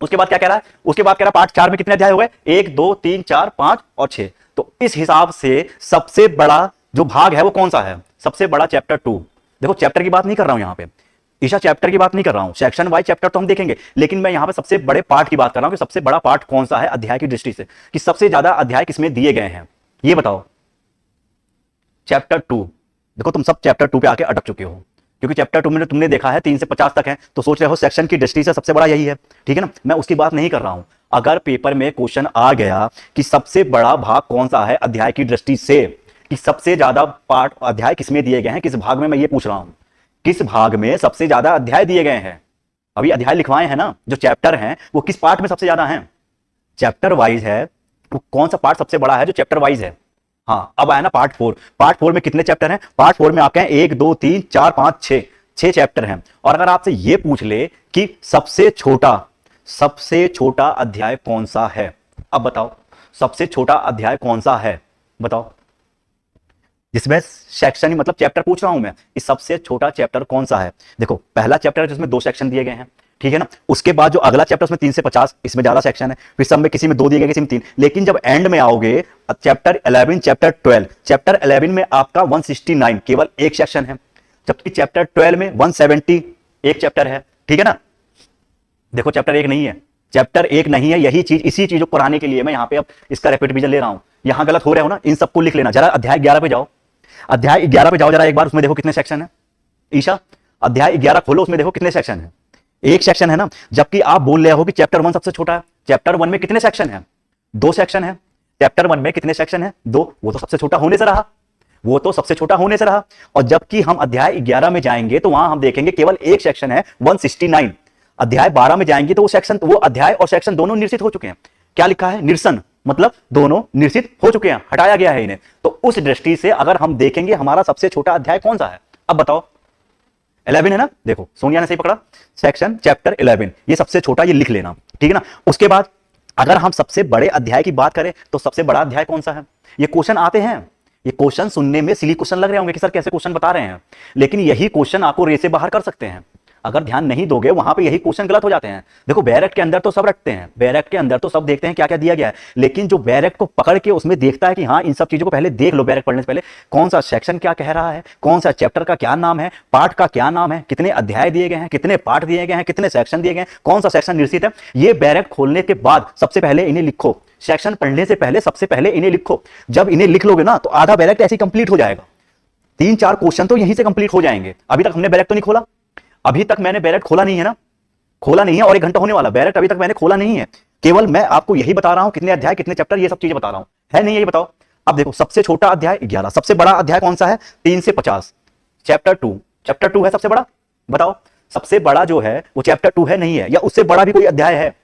उसके बाद क्या कह रहा है? उसके बाद कह रहा है पार्ट 4 में कितने अध्याय हो गए? 1, 2, 3, 4, 5 और 6। तो इस हिसाब से सबसे बड़ा जो भाग है वो कौन सा है? सबसे बड़ा चैप्टर 2। देखो चैप्टर की बात नहीं कर रहा हूं यहां पे ईशा, चैप्टर की बात नहीं कर रहा हूं, सेक्शन वाइज चैप्टर तो हम देखेंगे, लेकिन मैं यहां पे सबसे बड़े पार्ट की बात कर रहा हूं कि सबसे बड़ा पार्ट कौन सा है अध्याय की दृष्टि से, कि सबसे ज्यादा अध्याय किसमें दिए गए हैं, ये बताओ। चैप्टर 2। देखो तुम सब चैप्टर 2 पे आके अटक चुके हो, क्योंकि चैप्टर 2 में तुमने देखा है 3 से 50 तक है, तो सोच रहे हो सेक्शन की दृष्टि से सबसे बड़ा यही है, ठीक है ना। मैं उसकी बात नहीं कर रहा हूं। अगर पेपर में क्वेश्चन आ गया कि सबसे बड़ा भाग कौन सा है अध्याय की दृष्टि से, कि सबसे ज्यादा पार्ट अध्याय किसमें दिए गए हैं, किस भाग में, मैं ये पूछ रहा हूं किस भाग में सबसे ज्यादा अध्याय दिए गए हैं। अभी अध्याय लिखवाए हैं ना, जो चैप्टर हैं वो किस पार्ट में सबसे ज्यादा हैं? चैप्टर वाइज है, वो कौन सा पार्ट सबसे बड़ा है जो चैप्टर वाइज है? हाँ, अब आया ना पार्ट 4। पार्ट 4 में कितने चैप्टर हैं? पार्ट 4 में आपके हैं 1, 2, 3, 4, 5, 6 चैप्टर हैं। और अगर आपसे ये पूछ ले कि सबसे छोटा अध्याय कौन सा है, अब बताओ सबसे छोटा अध्याय कौन सा है, बताओ। जिसमें सेक्शन, मतलब चैप्टर पूछ रहा हूं मैं, इस सबसे छोटा चैप्टर कौन सा है? देखो पहला चैप्टर है जिसमें 2 सेक्शन दिए गए हैं, ठीक है ना। उसके बाद जो अगला चैप्टर उसमें 3 से 50, इसमें ज्यादा सेक्शन है, फिर सब में किसी में 2 दिए गए, किसी में 3। लेकिन जब एंड में आओगे चैप्टर 11, चैप्टर 12, चैप्टर 11 में आपका 169 केवल एक सेक्शन है, जबकि चैप्टर 12 में 170 एक चैप्टर है, ठीक है ना। देखो चैप्टर 1 नहीं है, चैप्टर 1 नहीं है, यही चीज, इसी चीज को कराने के लिए मैं यहाँ पे अब इसका रैपिड रिवीजन ले रहा हूं। यहां गलत हो रहे हो ना, इन सबको लिख लेना। जरा अध्याय 11 पे जाओ, अध्याय 11 पे जाओ जरा एक बार, उसमें देखो कितने सेक्शन है। ईशा अध्याय 11 खोलो, उसमें देखो कितने सेक्शन है। एक सेक्शन है ना, जबकि आप बोल रहे हो कि चैप्टर 1 सबसे छोटा है। चैप्टर 1 में कितने सेक्शन है? 2 सेक्शन है। चैप्टर 1 में कितने सेक्शन है? 2। वो तो सबसे छोटा होने से रहा, वो तो सबसे छोटा होने से रहा। और जबकि हम अध्याय 11 में जाएंगे तो वहां हम देखेंगे केवल एक सेक्शन है 169। अध्याय 12 में जाएंगे तो वो सेक्शन, वो अध्याय और सेक्शन दोनों निरसित हो चुके हैं। क्या लिखा है? निरसन, मतलब दोनों निरसित हो चुके हैं, हटाया गया है इन्हें। तो उस दृष्टि से अगर हम देखेंगे हमारा सबसे छोटा अध्याय कौन सा है, अब बताओ? 11 है ना। देखो सोनिया ने सही पकड़ा, सेक्शन चैप्टर 11 ये सबसे छोटा, ये लिख लेना, ठीक है ना। उसके बाद अगर हम सबसे बड़े अध्याय की बात करें तो सबसे बड़ा अध्याय कौन सा है? ये क्वेश्चन आते हैं, ये क्वेश्चन सुनने में सिली क्वेश्चन लग रहे होंगे कि सर कैसे क्वेश्चन बता रहे हैं, लेकिन यही क्वेश्चन आपको रे से बाहर कर सकते हैं। अगर ध्यान नहीं दोगे वहां पे यही क्वेश्चन गलत हो जाते हैं। देखो बैरक के अंदर तो सब रखते हैं, बैरक के अंदर तो सब देखते हैं क्या क्या दिया गया है, लेकिन जो बैरक को पकड़ के उसमें देखता है कि हाँ इन सब चीजों को पहले देख लो, बैरक पढ़ने से पहले कौन सा सेक्शन क्या कह रहा है, कौन सा चैप्टर का क्या नाम है, पार्ट का क्या नाम है, कितने अध्याय दिए गए हैं, कितने पार्ट दिए गए हैं, कितने सेक्शन दिए गए हैं, कौन सा सेक्शन निश्चित है, ये बैरक खोलने के बाद सबसे पहले इन्हें लिखो। सेक्शन पढ़ने से पहले सबसे पहले इन्हें लिखो। जब इन्हें लिख लोगे ना तो आधा बैरक ऐसे कंप्लीट हो जाएगा। 3-4 क्वेश्चन तो यहीं से कंप्लीट हो जाएंगे। अभी तक हमने बैरक तो नहीं खोला, अभी तक मैंने बैरक खोला नहीं है ना, खोला नहीं है, और 1 घंटा होने वाला, बैरक अभी तक मैंने खोला नहीं है। केवल मैं आपको यही बता रहा हूं कितने अध्याय कितने चैप्टर, ये सब चीजें बता रहा हूं, है नहीं? ये बताओ। अब देखो सबसे छोटा अध्याय 11, सबसे बड़ा अध्याय कौन सा है? 3 से 50, चैप्टर 2। चैप्टर 2 है सबसे बड़ा, बताओ सबसे बड़ा जो है वो चैप्टर 2 है, नहीं है? या उससे बड़ा भी कोई अध्याय है?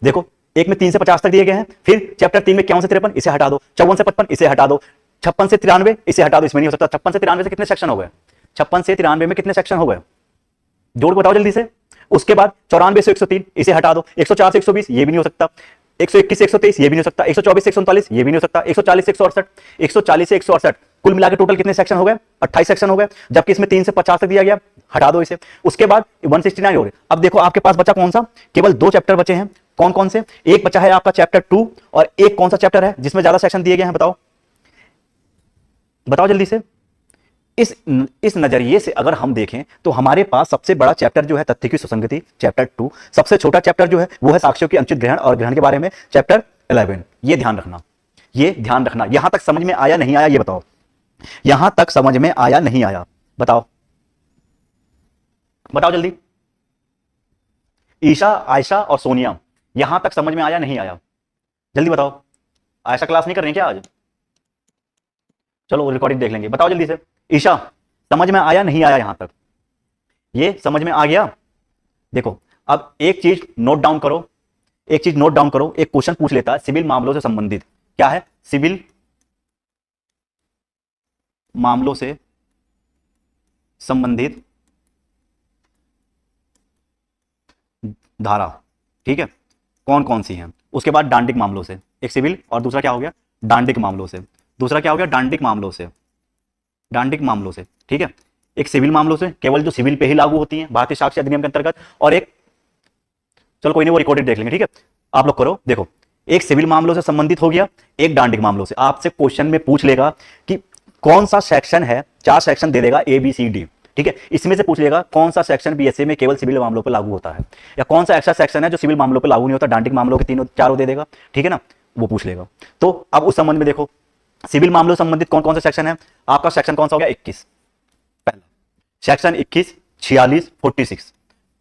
देखो एक में 3 से 50 तक दिए गए हैं, फिर चैप्टर 3 में 51 से 53 इसे हटा दो, 54 से 55 इसे हटा दो, 56 से 93 इसे हटा दो, इसमें नहीं हो सकता। 56 से 93 से कितने सेक्शन हो गए? 56 से 93 में कितने सेक्शन हो गए? जोड़ बताओ जल्दी से। उसके बाद 94 से 103 इसे हटा दो, 104 से 120 ये भी नहीं हो सकता, 121 से 123 ये भी नहीं हो सकता, 124 से 139 ये भी नहीं हो सकता, 140 से 168, 140 से 168, कुल मिला के टोटल कितने सेक्शन हो गए? 28 सेक्शन हो गए, जबकि इसमें 3 से 50 तक दिया गया, हटा दो इसे। उसके बाद 169 हो गए। अब देखो आपके पास बचा कौन सा? केवल 2 चैप्टर बचे हैं। कौन कौन से? एक बचा है आपका चैप्टर 2, और एक कौन सा चैप्टर है जिसमें ज्यादा सेक्शन दिए गए हैं? बताओ बताओ जल्दी से। इस नजरिए से अगर हम देखें तो हमारे पास सबसे बड़ा चैप्टर जो है तथ्य की सुसंगति, चैप्टर 2। सबसे छोटा चैप्टर जो है वो है साक्ष्यों की अनुचित ग्रहण और ग्रहण के बारे में, चैप्टर 11। ये ध्यान रखना, ये ध्यान रखना। यहां तक समझ में आया नहीं आया ये बताओ? यहां तक समझ में आया नहीं आया? बताओ बताओ जल्दी। ईशा, आयशा और सोनिया, यहां तक समझ में आया नहीं आया? जल्दी बताओ। आयशा क्लास नहीं कर रही क्या आज? चलो रिकॉर्डिंग देख लेंगे, बताओ जल्दी से। ईशा समझ में आया नहीं आया? यहां तक ये समझ में आ गया? देखो अब एक चीज नोट डाउन करो, एक चीज नोट डाउन करो। एक क्वेश्चन पूछ लेता है सिविल मामलों से संबंधित, क्या है? सिविल मामलों से संबंधित धारा, ठीक है, कौन कौन सी हैं? उसके बाद डांडिक मामलों से, एक सिविल और दूसरा क्या हो गया? डांडिक मामलों से। दूसरा क्या हो गया? डांडिक मामलों से, डांडिक मामलों से, ठीक है। एक सिविल मामलों से केवल जो सिविल पे ही लागू होती है भारतीय साक्ष्य अधिनियम के अंतर्गत, और एक, चलो कोई नहीं वो रिकॉर्डेड देख लेंगे, ठीक है। आप लोग करो, देखो एक सिविल मामलों से संबंधित हो गया, एक डांडिक मामलों से। आपसे क्वेश्चन में पूछ लेगा कि कौन सा सेक्शन है, 4 सेक्शन दे देगा ABCD, ठीक है। इसमें से पूछ लेगा कौन सा सेक्शन बीएसए में केवल सिविल मामलों पर लागू होता है, या कौन सा एक्स्ट्रा सेक्शन है जो सिविल मामलों पर लागू नहीं होता, डांडिक मामलों के 3-4 दे देगा, ठीक है ना, वो पूछ लेगा। तो अब उस संबंध में देखो सिविल मामलों से संबंधित कौन कौन सा सेक्शन है। आपका सेक्शन कौन सा हो गया? 21, पहला सेक्शन 21, 46, 46,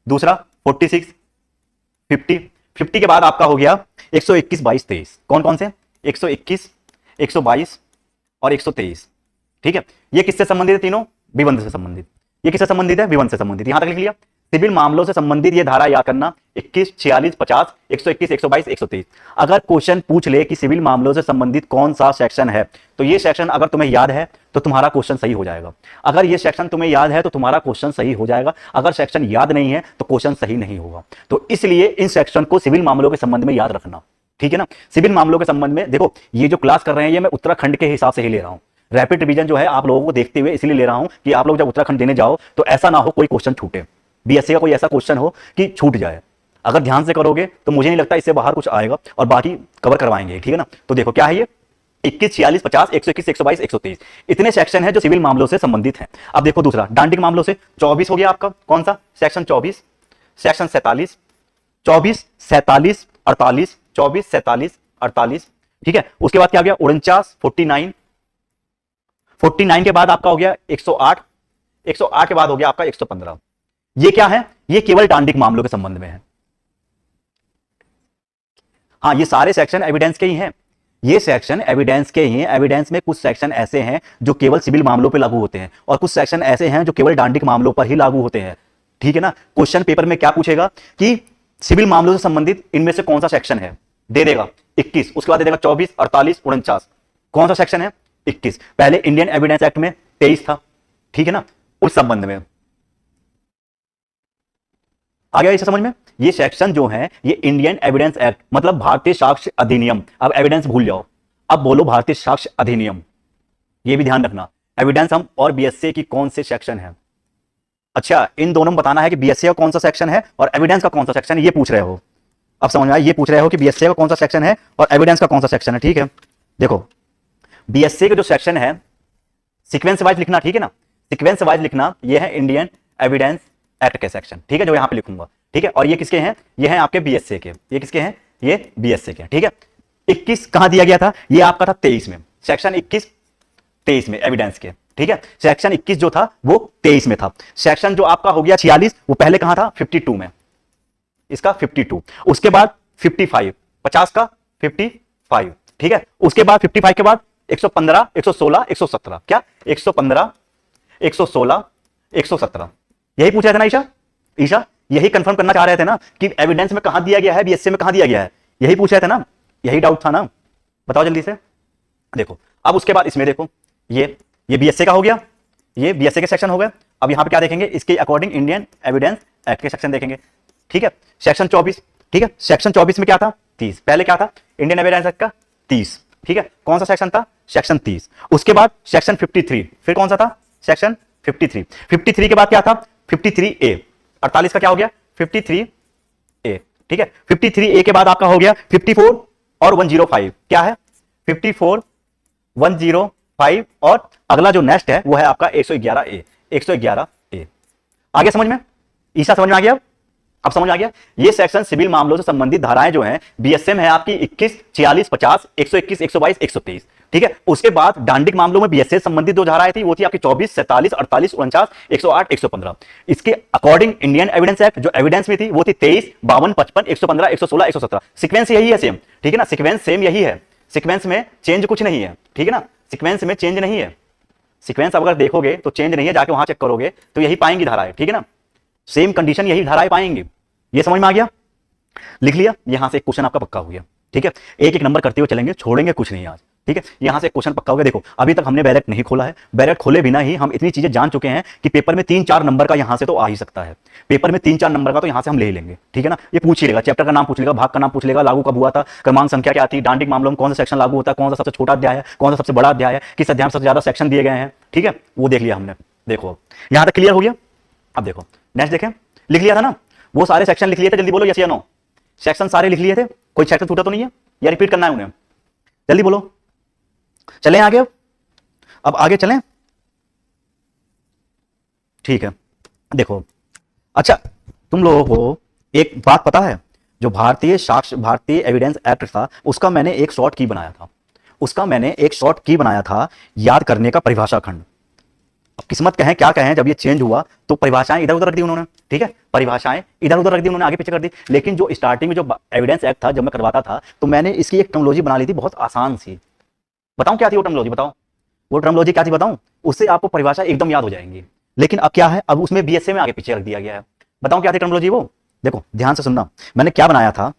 दूसरा 46, 50, 50 के बाद आपका हो गया 121, 22, 23। कौन कौन से? 121, 122 और 123, ठीक है। ये किससे संबंधित है? तीनों विबंध से संबंधित। ये किससे संबंधित है? विबंध से संबंधित। यहां तक लिख लिया। सिविल मामलों से संबंधित ये धारा याद करना, 21, 46, 50, 121, 122, 123। अगर क्वेश्चन पूछ ले कि सिविल मामलों से संबंधित कौन सा सेक्शन है, तो ये सेक्शन अगर तुम्हें याद है तो तुम्हारा क्वेश्चन सही हो जाएगा। अगर ये सेक्शन तुम्हें याद है तो तुम्हारा क्वेश्चन सही हो जाएगा, अगर सेक्शन याद नहीं है तो क्वेश्चन सही नहीं होगा। तो इसलिए इन सेक्शन को सिविल मामलों के संबंध में याद रखना, ठीक है ना। सिविल मामलों के संबंध में देखो, ये जो क्लास कर रहे हैं ये मैं उत्तराखंड के हिसाब से ही ले रहा हूं। रैपिड रिवीजन जो है आप लोगों को देखते हुए इसलिए ले रहा हूं कि आप लोग जब उत्तराखंड देने जाओ तो ऐसा ना हो कोई क्वेश्चन छूटे, बीएससी का कोई ऐसा क्वेश्चन हो कि छूट जाए। अगर ध्यान से करोगे तो मुझे नहीं लगता इससे बाहर कुछ आएगा, और बाकी कवर करवाएंगे, ठीक है ना। तो देखो क्या है ये 21, 46, 50, 121, 122, 123 इतने सेक्शन है जो सिविल मामलों से संबंधित हैं। अब देखो दूसरा डांडिक मामलों से 24 हो गया आपका, कौन सा? सेक्शन 24, सेक्शन 47, 24, 47, 48, 24, 47, 48, ठीक है। उसके बाद क्या हो गया 49, 49, 49 के बाद आपका हो गया 108, 108 के बाद हो गया आपका 115। ये क्या है, ये केवल डांडिक मामलों के संबंध में है। हाँ, ये सारे सेक्शन एविडेंस के ही हैं, ये सेक्शन एविडेंस के ही हैं। एविडेंस में कुछ सेक्शन ऐसे हैं जो केवल सिविल मामलों पे लागू होते हैं और कुछ सेक्शन ऐसे हैं जो केवल डांडिक मामलों पर ही लागू होते हैं, ठीक है ना। क्वेश्चन पेपर में क्या पूछेगा कि सिविल मामलों से संबंधित इनमें से कौन सा सेक्शन है, दे देगा 21, उसके बाद दे देगा 24, 48, 49, कौन सा सेक्शन है 21। पहले इंडियन एविडेंस एक्ट में 23 था, ठीक है ना, उस संबंध में आ गया इसे समझ में। ये सेक्शन जो है ये इंडियन एविडेंस एक्ट मतलब भारतीय साक्ष्य अधिनियम, अब एविडेंस भूल जाओ, अब बोलो भारतीय साक्ष्य अधिनियम, ये भी ध्यान रखना। एविडेंस हम और बीएसए की कौन से सेक्शन है, अच्छा इन दोनों में बताना है कि बीएसए का कौन सा सेक्शन है और एविडेंस का कौन सा सेक्शन है, ये पूछ रहे हो। अब समझ में आया, ये पूछ रहे हो कि बीएसए का कौन सा सेक्शन है और एविडेंस का कौन सा सेक्शन है, ठीक है। देखो बीएसए का जो सेक्शन है सीक्वेंस वाइज लिखना, ठीक है ना, सीक्वेंस वाइज लिखना, ये है इंडियन एविडेंस एक्ट के सेक्शन, ठीक है, जो यहां पे लिखूंगा, ठीक है। और ये किसके हैं, ये हैं आपके बीएसए के, ये किसके हैं, ये बीएसए के, ठीक है। 21 कहां दिया गया था, ये आपका था 23 में, सेक्शन 21 23 में एविडेंस के, ठीक है। सेक्शन 21 जो था वो 23 में था। सेक्शन जो आपका हो गया 46 वो पहले कहां था 52 में, इसका 52, उसके बाद 55, 50 का 55, ठीक है। उसके बाद 55 के बाद 115, 116, 117, क्या 115, 116, 117, यही पूछा था ना ईशा, ईशा यही कंफर्म करना चाह रहे थे ना कि एविडेंस में कहां दिया गया है, बीएसए में कहां दिया गया है, यही पूछ रहे थे ना, यही डाउट था ना, बताओ जल्दी से। देखो अब उसके बाद इसमें देखो ये बीएसए का हो गया, ये बीएसए के सेक्शन हो गए। अब यहां पे क्या देखेंगे, इसके अकॉर्डिंग इंडियन एविडेंस एक्ट के सेक्शन देखेंगे, ठीक है। सेक्शन 24, ठीक है, सेक्शन 24 में क्या था 30, पहले क्या था इंडियन एविडेंस एक्ट का 30, ठीक है। कौन सा सेक्शन था, सेक्शन 30। उसके बाद सेक्शन 53, फिर कौन सा था सेक्शन 53, 53 के बाद क्या था 53A, 48 का क्या हो गया 53A, ठीक है। 53A के बाद आपका हो गया 54 और 105, क्या है 54, 105 और अगला जो नेक्स्ट है वो है आपका 111A, 111A। आगे समझ में, ईशा समझ में आ गया, अब समझ आ गया। ये सेक्शन सिविल मामलों से संबंधित धाराएं जो हैं बीएसए में है आपकी 21, 46, 50, 121, 122, 123, ठीक है। उसके बाद डांडिक मामलों में बीएसए संबंधित जो धाराएं थी वो थी आपकी 24, 47, 48, 49, 108, 115। इसके अकॉर्डिंग इंडियन एविडेंस एक्ट जो एविडेंस में थी वो थी 23, 52, 55, 115, 116, 117। सीक्वेंस यही है सेम, ठीक है ना, सीक्वेंस सेम यही है, सीक्वेंस में चेंज कुछ नहीं है, ठीक है ना, सीक्वेंस में चेंज नहीं है। सीक्वेंस अगर देखोगे तो चेंज नहीं है, जाके वहां चेक करोगे तो यही पाएंगी धाराएं, ठीक है ना, सेम कंडीशन यही धाराएं पाएंगे। ये समझ में आ गया, लिख लिया, यहां से एक क्वेश्चन आपका पक्का हो गया, ठीक है। एक एक नंबर करते हुए चलेंगे, छोड़ेंगे कुछ नहीं आज, ठीक है। यहां से क्वेश्चन पक्का हो गया। देखो अभी तक हमने बैलेट नहीं खोला है, बैलेट खोले बिना ही हम इतनी चीजें जान चुके हैं कि पेपर में 3-4 नंबर का यहां से तो आ ही सकता है, पेपर में 3-4 नंबर का तो यहां से हम ले ही लेंगे, ठीक है ना। ये पूछ ही लेगा, चैप्टर का नाम पूछ लेगा, भाग का नाम पूछ लेगा, लागू कब हुआ था, क्रमांक संख्या क्या थी, डांडिक मामलों में कौन सा सेक्शन लागू होता है, कौन सा सबसे छोटा अध्याय है, कौन सा सबसे बड़ा अध्याय है, किस अध्याय में सबसे ज्यादा सेक्शन दिए गए हैं, ठीक है, वो देख लिया हमने। देखो यहां तक क्लियर हो गया। अब देखो नेक्स्ट देखें, लिख लिया था ना, वो सारे सेक्शन लिख लिए थे, जल्दी बोलो यस या नो, सेक्शन सारे लिख लिए थे, कोई सेक्शन छूटा तो नहीं है या रिपीट करना है उन्हें, जल्दी बोलो। चलें आगे, अब आगे चलें, ठीक है। देखो अच्छा तुम लोगों को एक बात पता है, जो भारतीय एविडेंस एक्ट था उसका मैंने एक शॉर्ट की बनाया था, उसका मैंने एक शॉर्ट की बनाया था याद करने का परिभाषा खंड। अब किस्मत कहें क्या कहें, जब ये चेंज हुआ तो परिभाषाएं इधर उधर रख दी उन्होंने, ठीक है, परिभाषाएं इधर उधर रख दी उन्होंने, आगे पीछे कर दी। लेकिन जो स्टार्टिंग में जो एविडेंस एक्ट था जब मैं करवाता था तो मैंने इसकी एक टर्मिनोलॉजी बना ली थी बहुत आसान सी। बताऊं क्या थी वो टर्मिनोलॉजी, बताओ वो टर्मिनोलॉजी क्या थी बताऊं, उससे आपको परिभाषा एकदम याद हो जाएंगी। लेकिन अब क्या है, अब उसमें बीएसए में आगे पीछे रख दिया गया है। बताऊं क्या थी टर्मिनोलॉजी वो, देखो ध्यान से सुनना, मैंने क्या बनाया था,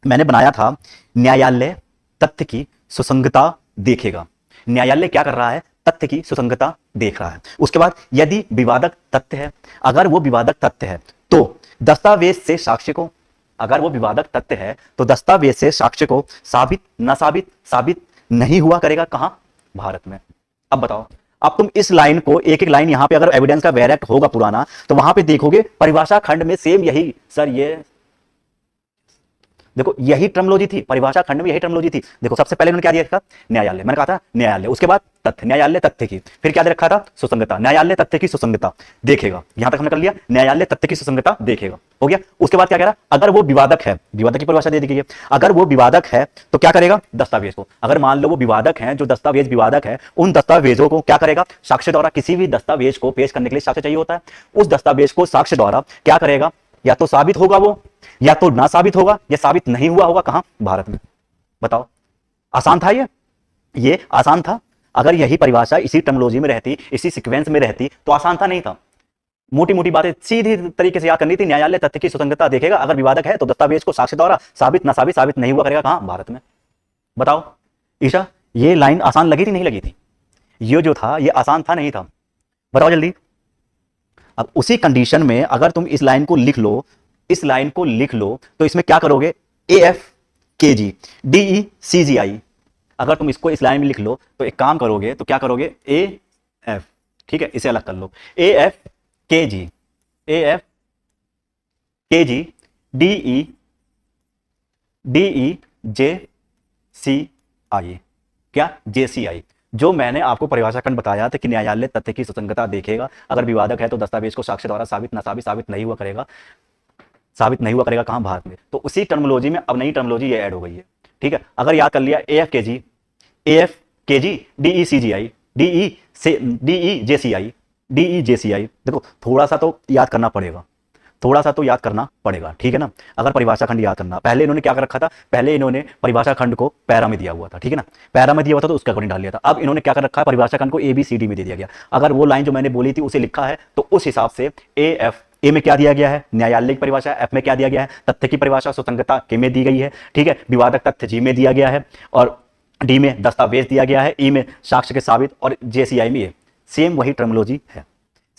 मैंने बनाया था न्यायालय तथ्य की सुसंगतता देखेगा। न्यायालय क्या कर रहा है, तथ्य की सुसंगतता देख रहा है। उसके बाद यदि विवादक तथ्य है, अगर वो विवादक तथ्य है तो दस्तावेज से साक्ष्य को, अगर वो विवादक तथ्य है तो दस्तावेज से साक्ष्य को साबित न साबित नहीं हुआ करेगा, कहां, भारत में। अब बताओ, अब तुम इस लाइन को एक एक लाइन यहां पे अगर एविडेंस का वेरिएक्ट होगा पुराना तो वहां पे देखोगे परिभाषा खंड में सेम यही, सर ये देखो यही टर्मोलॉजी थी, परिभाषा खंड में यही टर्मोलॉजी थी। देखो सबसे पहले उन्होंने क्या दिया था, न्यायालय, मैंने कहा था न्यायालय, उसके बाद तथ्य, न्यायालय तथ्य की, फिर क्या दे रखा था, सुसंगता, न्यायालय तथ्य की सुसंगता देखेगा, यहां तक हमने कर लिया, न्यायालय तथ्य की सुसंगता देखेगा, हो गया। उसके बाद क्या कह रहा, अगर वो विवादक है, विवादक की परिभाषा दे दी गई है, अगर वो विवादक है तो क्या करेगा, दस्तावेज को, अगर मान लो वो विवादक है, जो दस्तावेज विवादक है, उन दस्तावेजों को क्या करेगा, साक्ष्य द्वारा, किसी भी दस्तावेज को पेश करने के लिए साक्ष्य चाहिए होता है, उस दस्तावेज को साक्ष्य द्वारा क्या करेगा, या तो साबित होगा वो, या तो ना साबित होगा, या साबित नहीं हुआ होगा, कहां, भारत में। बताओ, आसान था ये आसान था। अगर यही परिभाषा इसी टर्मिनोलॉजी में रहती, इसी सीक्वेंस में रहती तो आसान था, नहीं था। मोटी मोटी बातें सीधी तरीके से याद करनी थी। न्यायालय तथ्य की स्वतंत्रता देखेगा, अगर विवादक है तो दस्तावेज को साक्ष्य द्वारा साबित ना साबित, साबित नहीं हुआ करेगा, कहां, भारत में। बताओ ईशा, ये लाइन आसान लगी थी, नहीं लगी थी? ये जो था ये आसान था, नहीं था? बताओ जल्दी। अब उसी कंडीशन में अगर तुम इस लाइन को लिख लो, इस लाइन को लिख लो, तो इसमें क्या करोगे, AFKG DECGI, अगर तुम इसको इस लाइन में लिख लो तो एक काम करोगे, तो क्या करोगे, AF, ठीक है, इसे अलग कर लो, AFKG DEJCI, क्या, JCI, जो मैंने आपको परिभाषा खंड बताया था कि न्यायालय तथ्य की सुसंगता देखेगा, अगर विवादक है तो दस्तावेज को साक्ष्य द्वारा साबित ना साबित, साबित नहीं हुआ करेगा, साबित नहीं हुआ करेगा, कहां, भारत में। तो उसी टर्मिनोलॉजी में अब नई टर्मिनोलॉजी ये ऐड हो गई है, ठीक है। अगर याद कर लिया, AFKG DECGI DEJCI, देखो थोड़ा सा तो याद करना पड़ेगा, थोड़ा सा तो याद करना पड़ेगा, ठीक है ना। अगर परिभाषा खंड याद करना, पहले इन्होंने क्या कर रखा था, पहले इन्होंने परिभाषा खंड को पैरा में दिया हुआ था, ठीक है ना, पैरा में दिया हुआ था तो उसका अकॉर्डिंग डाल लिया था। अब इन्होंने क्या कर रखा है, परिभाषा खंड को ABCD में दे दिया गया। अगर वो लाइन जो मैंने बोली थी उसे लिखा है तो उस हिसाब से A में क्या दिया गया है, न्यायालय की परिभाषा, F में क्या दिया गया है, तथ्य की परिभाषा सुसंगता K में दी गई है, ठीक है, विवादक तथ्य G में दिया गया है, और D में दस्तावेज दिया गया है, E में साक्ष्य के साबित, और JCI में ये सेम वही टर्मिनोलॉजी है,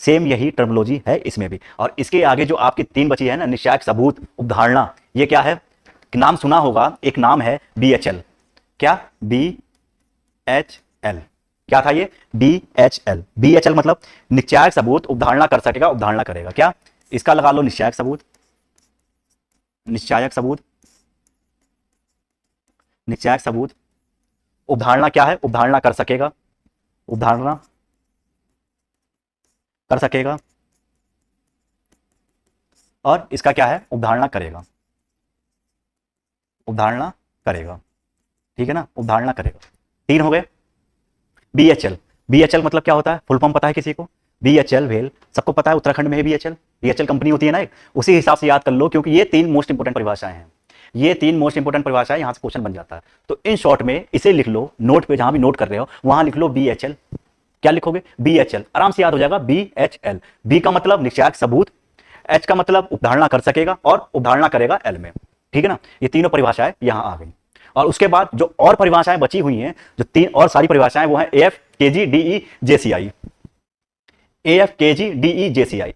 सेम यही टर्मिनोलॉजी है इसमें भी। और इसके आगे जो आपकी 3 बची है ना, निश्चायक सबूत, उपधारणा, ये क्या है, नाम सुना होगा, एक नाम है BHL, क्या, BHL, क्या था ये, BHL मतलब निश्चायक सबूत, उपधारणा कर सकेगा, उपधारणा करेगा, क्या, इसका लगा लो, निश्चायक सबूत, निश्चायक सबूत, निश्चायक सबूत, उपधारणा क्या है, उपधारणा कर सकेगा, उपधारणा कर सकेगा, और इसका क्या है, उपधारणा करेगा, उपधारणा करेगा, ठीक है ना, उपधारणा करेगा। 3 हो गए। BHL मतलब क्या होता है, फुल फॉर्म पता है किसी को, BHL वेल, सबको पता है, उत्तराखंड में है BHL कंपनी होती है ना, उसी हिसाब से याद कर लो, क्योंकि ये 3 मोस्ट इंपोर्टेंट परिभाषाएं हैं, ये 3 मोस्ट इंपोर्टेंट परिभाषाएं, यहां से क्वेश्चन बन जाता है। तो इन शॉर्ट में इसे लिख लो, नोट पे जहां भी नोट कर रहे हो वहां लिख लो BHL, क्या लिखोगे, BHL, आराम से याद हो जाएगा, BHL, B का मतलब निश्चायक सबूत, H का मतलब उपधारणा कर सकेगा, और उपधारणा करेगा L में, ठीक है ना। ये तीनों परिभाषाएं यहां आ गई। और उसके बाद जो और परिभाषाएं बची हुई हैं, जो 3 और सारी परिभाषाएं, वो है AFKG DEJCI, AFKG DEJCI,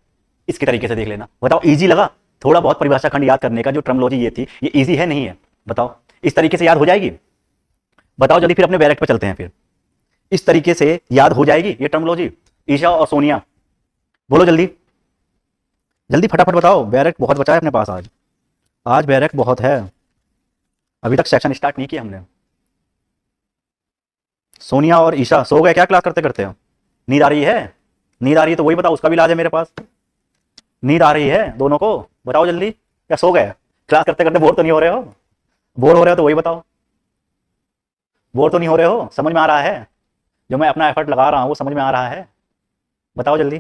इसके तरीके से देख लेना। बताओ इजी लगा, थोड़ा बहुत परिभाषा खंड याद करने का जो टर्मिनोलॉजी ये थी, ये इजी है नहीं है, बताओ, इस तरीके से याद हो जाएगी, बताओ जल्दी, फिर अपने बैरेक्ट पे चलते हैं, फिर इस तरीके से याद हो जाएगी ये टर्मिनोलॉजी। ईशा और सोनिया बोलो जल्दी जल्दी, फटाफट बताओ, बैरेक्ट बहुत बचा है अपने पास, आज बैरेक्ट बहुत है, अभी तक सेक्शन स्टार्ट नहीं किया हमने। सोनिया और ईशा सो गए क्या क्लास करते करते हो? नींद आ रही है? नींद आ रही है तो वही बताओ, उसका भी इलाज है मेरे पास। नींद आ रही है दोनों को, बताओ जल्दी, क्या सो गए? क्लास करते करते बोर तो नहीं हो रहे हो? बोर हो रहे हो तो वही बताओ, बोर तो नहीं हो रहे हो? समझ में आ रहा है जो मैं अपना एफर्ट लगा रहा हूं, वो समझ में आ रहा है? बताओ जल्दी,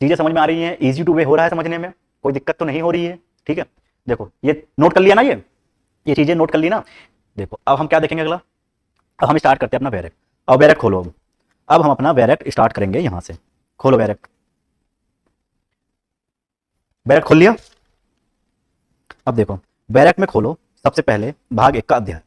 चीजें समझ में आ रही हैं, इजी टू वे हो रहा है समझने में, कोई दिक्कत तो नहीं हो रही है? ठीक है, देखो ये नोट कर लिया ना, ये चीजें नोट कर ली ना। देखो अब हम क्या देखेंगे अगला, अब हम स्टार्ट करते हैं अपना बैरेक। अब बैरेक खोलो, अब हम अपना बैरेक स्टार्ट करेंगे यहां से। खोलो बैरेक, बैरेक खोल लिया। अब देखो बैरेक में खोलो, सबसे पहले भाग 1 का अध्याय।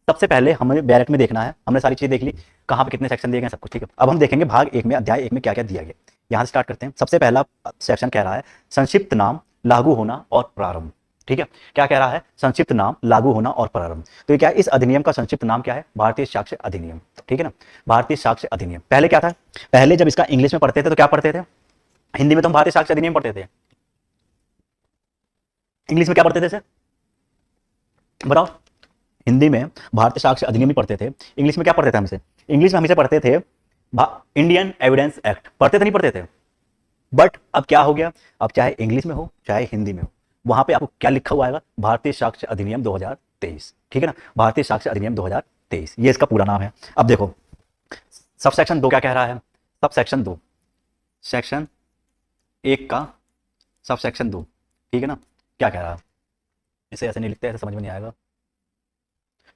सबसे पहले हमें बैरेक में देखना है, हमने सारी चीजें देख ली, कहां पे कितने सेक्शन दिए गए सब कुछ, ठीक है। अब हम देखेंगे भाग 1 में, अध्याय 1 में क्या क्या दिया गया। यहां से स्टार्ट करते हैं। सबसे पहला सेक्शन कह रहा है संक्षिप्त नाम, लागू होना और प्रारंभ। ठीक है, क्या कह रहा है? संक्षिप्त नाम, लागू होना और प्रारंभ। तो ये क्या है? इस अधिनियम का संक्षिप्त नाम क्या है? भारतीय साक्ष्य अधिनियम। ठीक है ना, भारतीय साक्ष्य अधिनियम। पहले क्या था? पहले जब इसका इंग्लिश में पढ़ते थे तो क्या पढ़ते थे? हिंदी में तो हम भारतीय साक्ष्य अधिनियम पढ़ते थे, इंग्लिश में क्या पढ़ते थे सर? बताओ, हिंदी में भारतीय साक्ष्य अधिनियम ही पढ़ते थे, इंग्लिश में क्या पढ़ते थे हमसे? इंग्लिश में हमेशा पढ़ते थे इंडियन एविडेंस एक्ट, पढ़ते थे नहीं पढ़ते थे? बट अब क्या हो गया, अब चाहे इंग्लिश में हो चाहे हिंदी में हो, वहां पे आपको क्या लिखा हुआ आएगा? भारतीय साक्ष्य अधिनियम 2023, ठीक है ना, भारतीय साक्ष्य अधिनियम 2023, ये इसका पूरा नाम है। अब देखो सब सेक्शन 2 क्या कह रहा है? सब सेक्शन 2, सेक्शन 1 का सब सेक्शन 2, ठीक है ना, क्या कह रहा है? इसे ऐसे नहीं लिखते, ऐसे समझ में नहीं आएगा,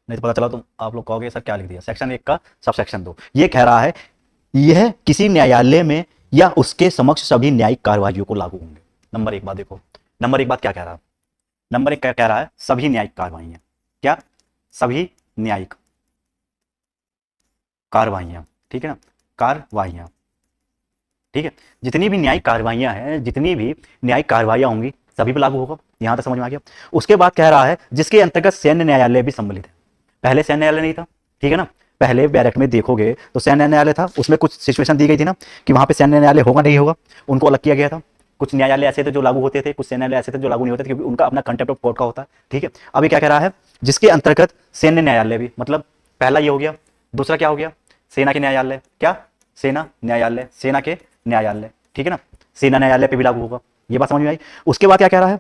नहीं तो पता चला तुम आप लोग कहोगे सर क्या लिख दिया। सेक्शन 1 का सब सेक्शन 2 ये कह रहा है, यह किसी न्यायालय में या उसके समक्ष सभी न्यायिक कार्यवाहियों को लागू होंगे। नंबर 1 बात देखो, नंबर 1 बात क्या कह रहा है? नंबर 1 क्या कह रहा है? सभी न्यायिक कार्यवाहियां, क्या? सभी न्यायिक कार्यवाहियां, ठीक है ना, कार्यवाहियां, ठीक है, जितनी भी न्यायिक कार्यवाहियां हैं, जितनी भी न्यायिक कार्यवाहियां होंगी सभी पे लागू होगा। यहां तक समझ में आ गया? उसके बाद कह रहा है जिसके अंतर्गत सैन्य न्यायालय भी सम्मिलित है। पहले सैन्य न्यायालय नहीं था, ठीक है ना, पहले बैरक में देखोगे तो सैन्य न्यायालय था, उसमें कुछ सिचुएशन दी गई थी ना कि वहां पे सैन्य न्यायालय होगा नहीं होगा, उनको अलग किया गया था। कुछ न्यायालय ऐसे थे जो लागू होते थे, कुछ सैन्य न्यायालय ऐसे थे जो लागू नहीं होते थे, क्योंकि उनका अपना कंटेम्प्ट ऑफ कोर्ट का होता है, ठीक है। अभी क्या कह रहा है? जिसके अंतर्गत सैन्य न्यायालय भी, मतलब पहला ये हो गया, दूसरा क्या हो गया? सेना के न्यायालय, क्या? सेना न्यायालय, सेना के न्यायालय, ठीक है ना, सेना न्यायालय पे भी लागू होगा। ये बात समझ में आई? उसके बाद क्या कह रहा है?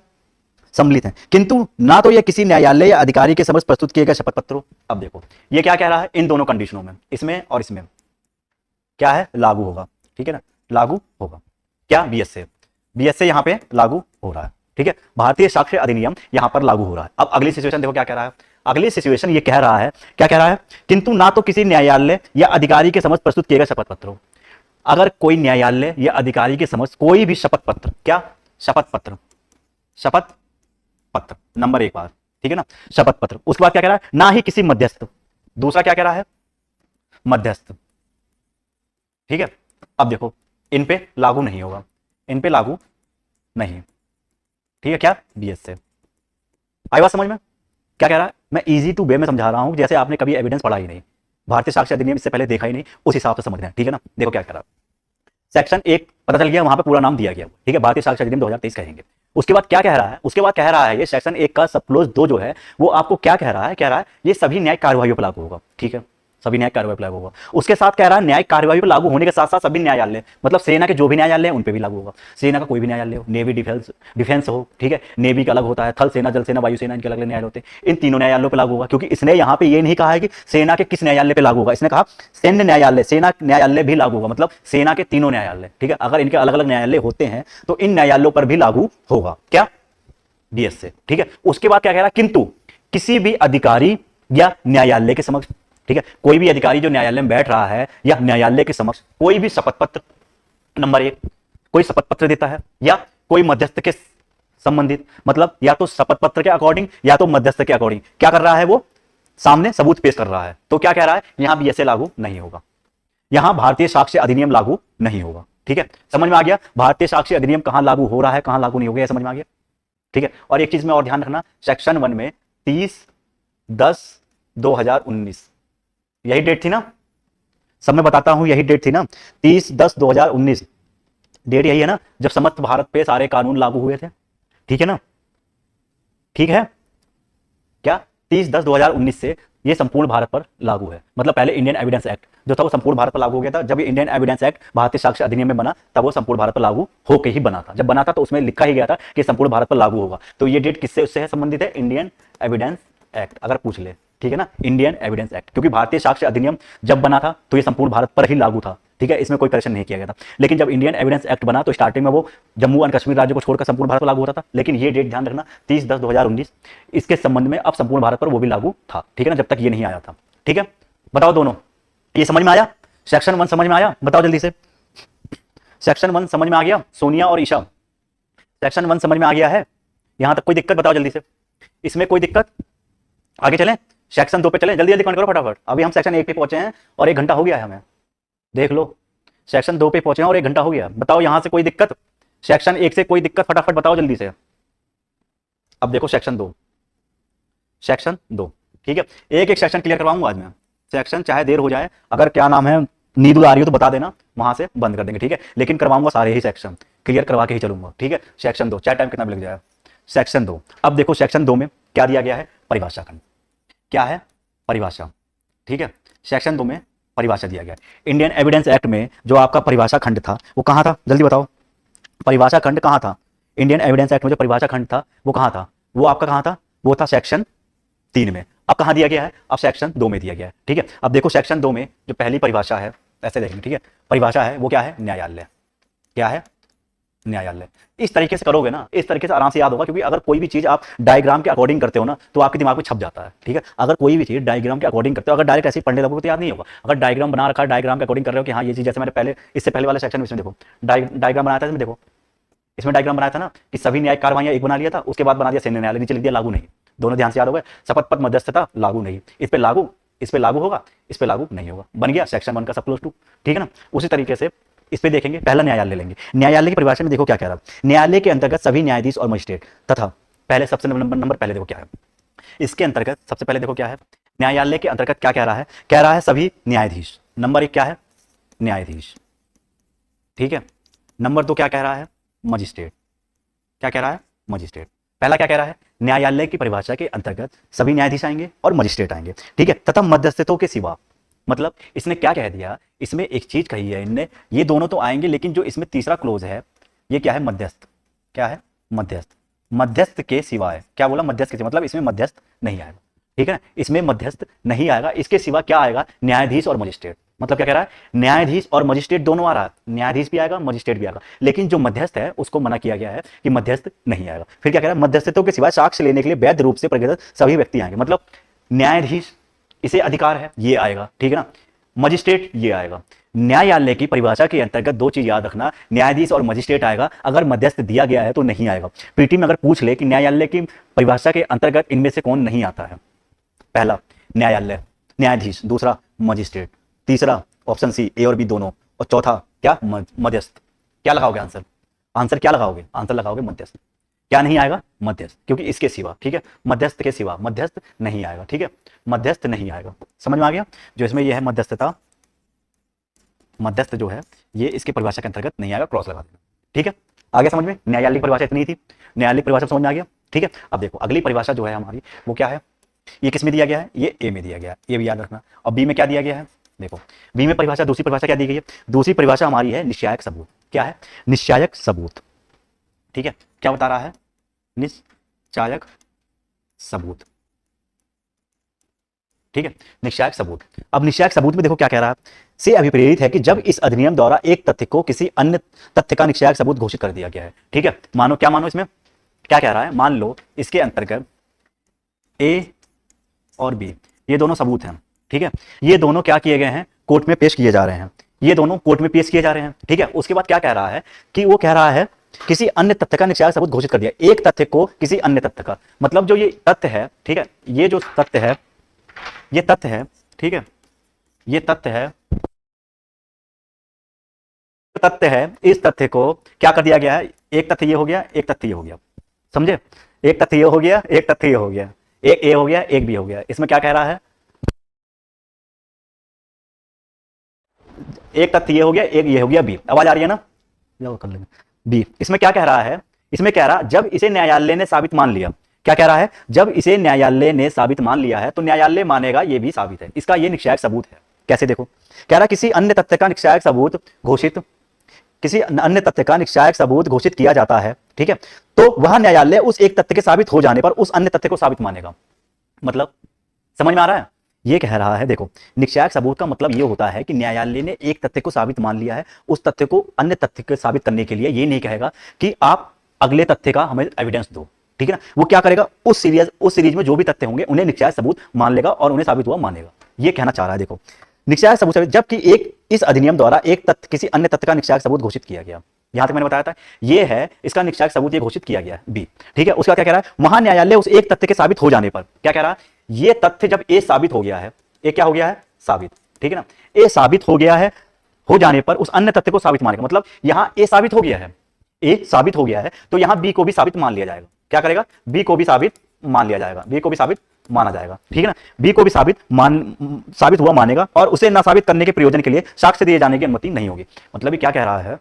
सम्मिलित है, किंतु ना तो यह किसी न्यायालय या अधिकारी के समक्ष प्रस्तुत किए गए शपथ पत्रों। अब देखो ये क्या कह रहा है? इन दोनों कंडीशनों में, इसमें और इसमें क्या है? लागू होगा, ठीक है ना, लागू होगा। क्या? बीएसए, बीएसए यहां पे लागू हो रहा है, ठीक है, भारतीय साक्ष्य अधिनियम यहां पर लागू हो रहा है। अब अगली सिचुएशन देखो क्या कह रहा है? अगली सिचुएशन ये कह रहा है, क्या कह रहा है? किंतु ना तो किसी न्यायालय या अधिकारी के समक्ष प्रस्तुत किए गए शपथ पत्रों। अगर कोई न्यायालय या अधिकारी के समक्ष कोई भी शपथ पत्र, क्या? शपथ पत्र, शपथ पत्र, नंबर 1 बात, ठीक है ना, शपथ पत्र। उसके बाद क्या कह रहा है? ना ही किसी मध्यस्थ, दूसरा क्या कह रहा है? मध्यस्थ, ठीक है। अब देखो इन पे लागू नहीं होगा, इन पे लागू नहीं, ठीक है, क्या? बीएसए। आई बात समझ में? क्या कह रहा है? मैं इजी टू वे में समझा रहा हूं, जैसे आपने कभी एविडेंस पढ़ा ही नहीं, भारतीय साक्ष्य अधिनियम इससे पहले देखा ही नहीं, उस हिसाब से समझना है, ठीक है ना। देखो क्या कह रहा है, सेक्शन 1 पता चल गया, वहां पे पूरा नाम दिया गया, ठीक है, भारतीय साक्ष्य अधिनियम 2023 कहेंगे। उसके बाद क्या कह रहा है? उसके बाद कह रहा है ये सेक्शन 1 का सब क्लोज 2 जो है वो आपको क्या कह रहा है? कह रहा है ये सभी न्यायिक कार्यवाहियों पर लागू होगा, ठीक है, सभी न्यायिक कार्यवाही पर लागू होगा। उसके साथ कह रहा है न्यायिक कार्यवाही पर लागू होने के साथ साथ सभी न्यायालय, मतलब सेना के जो भी न्यायालय हैं उन पे भी लागू होगा। सेना का कोई भी न्यायालय हो, नेवी डिफेंस हो, ठीक है, नेवी का अलग होता है, थल सेना, जल सेना, वायुसेना, इनके अलग अलग न्यायालय होते हैं, इन तीनों न्यायालयों पर लागू होगा। क्योंकि इसने यहाँ पे ये नहीं कहा है कि सेना के किस न्यायालय पे लागू होगा, इसने कहा सैन्य न्यायालय, सेना न्यायालय भी लागू होगा, मतलब सेना के तीनों न्यायालय, ठीक है। अगर इनके अलग अलग न्यायालय होते हैं तो इन न्यायालयों पर भी लागू होगा, क्या? बीएसए, ठीक है। उसके बाद क्या कह रहा है? किंतु किसी भी अधिकारी या न्यायालय के समक्ष, ठीक है, कोई भी अधिकारी जो न्यायालय में बैठ रहा है या न्यायालय के समक्ष कोई भी शपथ पत्र, नंबर 1 कोई शपथ पत्र देता है या कोई मध्यस्थ के संबंधित, मतलब या तो शपथ पत्र के अकॉर्डिंग या तो मध्यस्थ के अकॉर्डिंग क्या कर रहा है? वो सामने सबूत पेश कर रहा है, तो क्या कह रहा है? यहां बीएसए लागू नहीं होगा, यहां भारतीय साक्ष्य अधिनियम लागू नहीं होगा, ठीक है। समझ में आ गया भारतीय साक्ष्य अधिनियम कहां लागू हो रहा है, कहां लागू नहीं हो गया, समझ में आ गया, ठीक है। और एक चीज में और ध्यान रखना, सेक्शन 1 में 30/10/2019 यही डेट थी ना, सब मैं बताता हूं, यही डेट थी ना, 30/10/2019 डेट यही है ना, जब समस्त भारत पे सारे कानून लागू हुए थे, ठीक है ना, ठीक है, क्या? 30/10/2019 से ये संपूर्ण भारत पर लागू है। मतलब पहले इंडियन एविडेंस एक्ट जो था वो संपूर्ण भारत पर लागू हो गया था। जब ये इंडियन एविडेंस एक्ट भारतीय साक्ष्य अधिनियम में बना तब वो संपूर्ण भारत पर लागू होकर ही बना था। जब बना था तो उसमें लिखा ही गया था कि संपूर्ण भारत पर लागू होगा। तो ये डेट किससे उससे है संबंधित है? इंडियन एविडेंस एक्ट, अगर पूछ ले, ठीक है ना, इंडियन एविडेंस एक्ट। क्योंकि भारतीय साक्ष्य अधिनियम जब बना था तो ये संपूर्ण भारत पर ही लागू था, ठीक है, इसमें कोई करेक्शन नहीं किया गया था। लेकिन जब इंडियन एविडेंस एक्ट बना तो स्टार्टिंग में वो जम्मू एंड कश्मीर राज्य को छोड़कर संपूर्ण भारत पर लागू होता था। लेकिन ये डेट ध्यान रखना 30/10/2019 इसके संबंध में अब संपूर्ण भारत पर वो भी लागू था, ठीक है ना, जब तक ये नहीं आया था, ठीक है। बताओ दोनों ये समझ में आया? सेक्शन 1 समझ में आया? बताओ जल्दी से, सेक्शन 1 समझ में आ गया? सोनिया और ईशा सेक्शन 1 समझ में आ गया है? यहां तक कोई दिक्कत? बताओ जल्दी से, इसमें कोई दिक्कत? आगे चलें, सेक्शन 2 पे चलें, जल्दी जल्दी कमेंट करो फटाफट। अभी हम सेक्शन 1 पे पहुंचे हैं और 1 घंटा हो गया है हमें, देख लो, सेक्शन 2 पे पहुंचे हैं और 1 घंटा हो गया। बताओ यहां से कोई दिक्कत? सेक्शन 1 से कोई दिक्कत? फटाफट बताओ जल्दी से। अब देखो सेक्शन 2, सेक्शन 2, ठीक है, एक एक सेक्शन क्लियर करवाऊंगा आज मैं। सेक्शन चाहे देर हो जाए, अगर क्या नाम है नींद आ रही हो तो बता देना, वहां से बंद कर देंगे, ठीक है, लेकिन करवाऊंगा सारे ही सेक्शन, क्लियर करवा के ही चलूंगा, ठीक है। सेक्शन 2 चाहे टाइम कितना भी लग जाए। सेक्शन 2, अब देखो सेक्शन 2 में क्या दिया गया है? परिभाषा खंड। क्या है? परिभाषा। ठीक है, सेक्शन 2 में परिभाषा दिया गया है। इंडियन एविडेंस एक्ट में जो आपका परिभाषा खंड था वो कहाँ था? जल्दी बताओ, परिभाषा खंड कहाँ था? इंडियन एविडेंस एक्ट में जो परिभाषा खंड था वो कहाँ था? वो आपका कहाँ था? वो था सेक्शन 3 में। अब कहाँ दिया गया है? अब सेक्शन 2 में दिया गया है। ठीक है, अब देखो सेक्शन 2 में जो पहली परिभाषा है, ऐसे देखेंगे। ठीक है, परिभाषा है वो क्या है? न्यायालय। क्या है? न्यायालय। इस तरीके से करोगे ना, इस तरीके से आराम से याद होगा, क्योंकि अगर कोई भी चीज आप डायग्राम के अकॉर्डिंग करते हो ना तो आपके दिमाग में छप जाता है। ठीक है, अगर कोई भी चीज डायग्राम के अकॉर्डिंग करते हो, अगर डायरेक्ट ऐसे ही पढ़ने लगोगे तो याद नहीं होगा। अगर डायग्राम बना रखा है, डायग्राम के अकॉर्डिंग कर रहे हो कि हाँ ये चीज, जैसे मैंने पहले इससे पहले वाले सेक्शन में इसमें देखो डायग्राम बनाया था, इसमें देखो, इसमें डायग्राम बनाया था ना कि सभी न्यायिक कार्रवाइयां एक बना लिया था, उसके बाद बना दिया सेना न्यायालय, नीचे लिख दिया लागू नहीं। दोनों ध्यान से याद हो गए। शपथ पत्र मध्यस्थता लागू नहीं, इस पे लागू, इस पे लागू होगा, इस पे लागू नहीं होगा। बन गया सेक्शन 1 का सब क्लोज 2। ठीक है ना, उसी तरीके से इस पे देखेंगे। पहला न्यायालय लेंगे। न्यायालय की परिभाषा में देखो क्या कह रहा है। न्यायालय के अंतर्गत सभी न्यायाधीश और मजिस्ट्रेट तथा, पहले सबसे नंबर पहले देखो क्या है इसके अंतर्गत, सबसे पहले देखो क्या है न्यायालय के अंतर्गत क्या कह रहा है? कह रहा है सभी न्यायाधीश। नंबर 1 क्या है? न्यायाधीश। ठीक है, नंबर 2 क्या कह रहा है? मजिस्ट्रेट। क्या कह रहा है? मजिस्ट्रेट। पहला क्या कह रहा है? न्यायालय की परिभाषा के अंतर्गत सभी न्यायाधीश आएंगे और मजिस्ट्रेट आएंगे। ठीक है, तथा मध्यस्थों के सिवा, मतलब इसने क्या कह दिया, इसमें एक चीज कही है इनने, ये दोनों तो आएंगे लेकिन जो इसमें तीसरा क्लोज है ये क्या है? मध्यस्थ। क्या है? मध्यस्थ। मध्यस्थ के सिवाय, क्या बोला? मध्यस्थ के सिवा, मतलब इसमें मध्यस्थ नहीं आएगा। ठीक है ना, इसमें मध्यस्थ नहीं आएगा। इसके सिवा क्या आएगा? न्यायाधीश और मजिस्ट्रेट। मतलब क्या कह रहा है? न्यायाधीश और मजिस्ट्रेट दोनों आ रहा है, न्यायाधीश भी आएगा, मजिस्ट्रेट भी आएगा, लेकिन जो मध्यस्थ है उसको मना किया गया है कि मध्यस्थ नहीं आएगा। फिर क्या कह रहा है? मध्यस्थों के सिवाय साक्ष्य लेने के लिए वैध रूप से प्रकृत सभी व्यक्ति आएंगे। मतलब न्यायाधीश, इसे अधिकार है, ये आएगा। ठीक है ना, मजिस्ट्रेट ये आएगा। न्यायालय की परिभाषा के अंतर्गत दो चीज याद रखना, न्यायाधीश और मजिस्ट्रेट आएगा। अगर मध्यस्थ दिया गया है तो नहीं आएगा। पीटी में अगर पूछ ले कि न्यायालय की परिभाषा के अंतर्गत इनमें से कौन नहीं आता है, पहला न्यायालय, न्यायाधीश, दूसरा मजिस्ट्रेट, तीसरा ऑप्शन सी ए और बी दोनों, और चौथा क्या? मध्यस्थ। क्या लगाओगे आंसर? आंसर क्या लगाओगे? आंसर लगाओगे मध्यस्थ। क्या नहीं आएगा? मध्यस्थ, क्योंकि इसके सिवा, ठीक है, मध्यस्थ के सिवा मध्यस्थ नहीं आएगा। ठीक है, मध्यस्थ नहीं आएगा। समझ में आ गया? जो इसमें ये है मध्यस्थता, मध्यस्थ जो है ये इसकी परिभाषा के अंतर्गत नहीं आएगा, क्रॉस लगा देना। ठीक है, आगे समझ में? न्यायालय की परिभाषा इतनी थी, न्यायालय की परिभाषा समझ में आ गया। ठीक है, अब देखो अगली परिभाषा जो है हमारी वो क्या है? ये किस में दिया गया है? ये ए में दिया गया है, ये भी याद रखना। और बी में क्या दिया गया है? देखो बी में परिभाषा, दूसरी परिभाषा क्या दी गई है? दूसरी परिभाषा हमारी है निश्चायक सबूत। क्या है? निश्चायक सबूत। ठीक है, क्या बता रहा है? निश्चायक सबूत। ठीक है, निश्चायक सबूत। अब निश्चायक सबूत में देखो क्या कह रहा है? से अभिप्रेरित है कि जब इस अधिनियम द्वारा एक तथ्य को किसी अन्य तथ्य का निश्चायक सबूत घोषित कर दिया गया है। ठीक है, मानो, क्या मानो? इसमें क्या कह रहा है? मान लो इसके अंतर्गत ए और बी ये दोनों सबूत हैं। ठीक है, ये दोनों क्या किए गए हैं? कोर्ट में पेश किए जा रहे हैं। ये दोनों कोर्ट में पेश किए जा रहे हैं। ठीक है, उसके बाद क्या कह रहा है कि वो कह रहा है किसी अन्य तथ्य का निश्चायक सबूत घोषित कर दिया। एक तथ्य को किसी अन्य तथ्य का, मतलब जो ये तथ्य है, ठीक है, ये जो तथ्य है, ये तथ्य है, ठीक है, ये तथ्य है, तथ्य है, इस तथ्य को क्या कर दिया गया है? एक तथ्य ये हो गया, एक तथ्य ये हो गया, समझे? एक तथ्य ये हो गया, एक तथ्य ये हो गया, एक ए हो गया, एक बी हो गया। इसमें क्या कह रहा है? एक तथ्य ये हो गया, एक ये हो गया बी। आवाज आ रही है ना? जाओ कर लेंगे। बी, इसमें क्या कह रहा है? इसमें कह रहा जब इसे न्यायालय ने साबित मान लिया। क्या कह रहा है? जब इसे न्यायालय ने साबित मान लिया है तो न्यायालय मानेगा ये भी साबित है। इसका ये निश्चायक सबूत है। कैसे? देखो, कह रहा किसी अन्य तथ्य का निश्चायक सबूत घोषित, किसी अन्य तथ्य का निश्चायक सबूत घोषित किया जाता है। ठीक है, तो वह न्यायालय उस एक तथ्य के साबित हो जाने पर उस अन्य तथ्य को साबित मानेगा। मतलब समझ में आ रहा है? ये कह रहा है, देखो निश्चायक सबूत का मतलब ये होता है कि न्यायालय ने एक तथ्य को साबित मान लिया है, उस तथ्य को अन्य तथ्य को साबित करने के लिए ये नहीं कहेगा कि आप अगले तथ्य का हमें एविडेंस दो। ठीक है ना, वो क्या करेगा? उस सीरीज में जो भी तथ्य होंगे उन्हें निश्चायक सबूत मान लेगा और उन्हें साबित हुआ मानेगा। ये कहना चाह रहा है। देखो निश्चायक सबूत, जबकि एक इस अधिनियम द्वारा एक तथ्य किसी अन्य तथ्य का निश्चायक सबूत घोषित किया गया। यहां तक मैंने बताया था, ये है इसका निश्चायक सबूत, ये घोषित किया गया है बी। ठीक है, उसका क्या कह रहा है? महान्यायालय उस एक तथ्य के साबित हो जाने पर क्या कह रहा है? ये तथ्य जब ए साबित हो गया है, ए क्या हो गया है? साबित। ठीक है ना, ए साबित हो गया है, हो जाने पर उस अन्य तथ्य को साबित मानेगा। मतलब यहां ए साबित हो गया है, ए साबित हो गया है, तो यहां बी को भी साबित मान लिया जाएगा। क्या करेगा? बी को भी साबित मान लिया जाएगा, बी को भी साबित माना जाएगा। ठीक है ना, बी को भी साबित हुआ मानेगा और उसे ना साबित करने के प्रयोजन के लिए साक्ष्य दिए जाने की अनुमति नहीं होगी। मतलब ये क्या कह रहा है?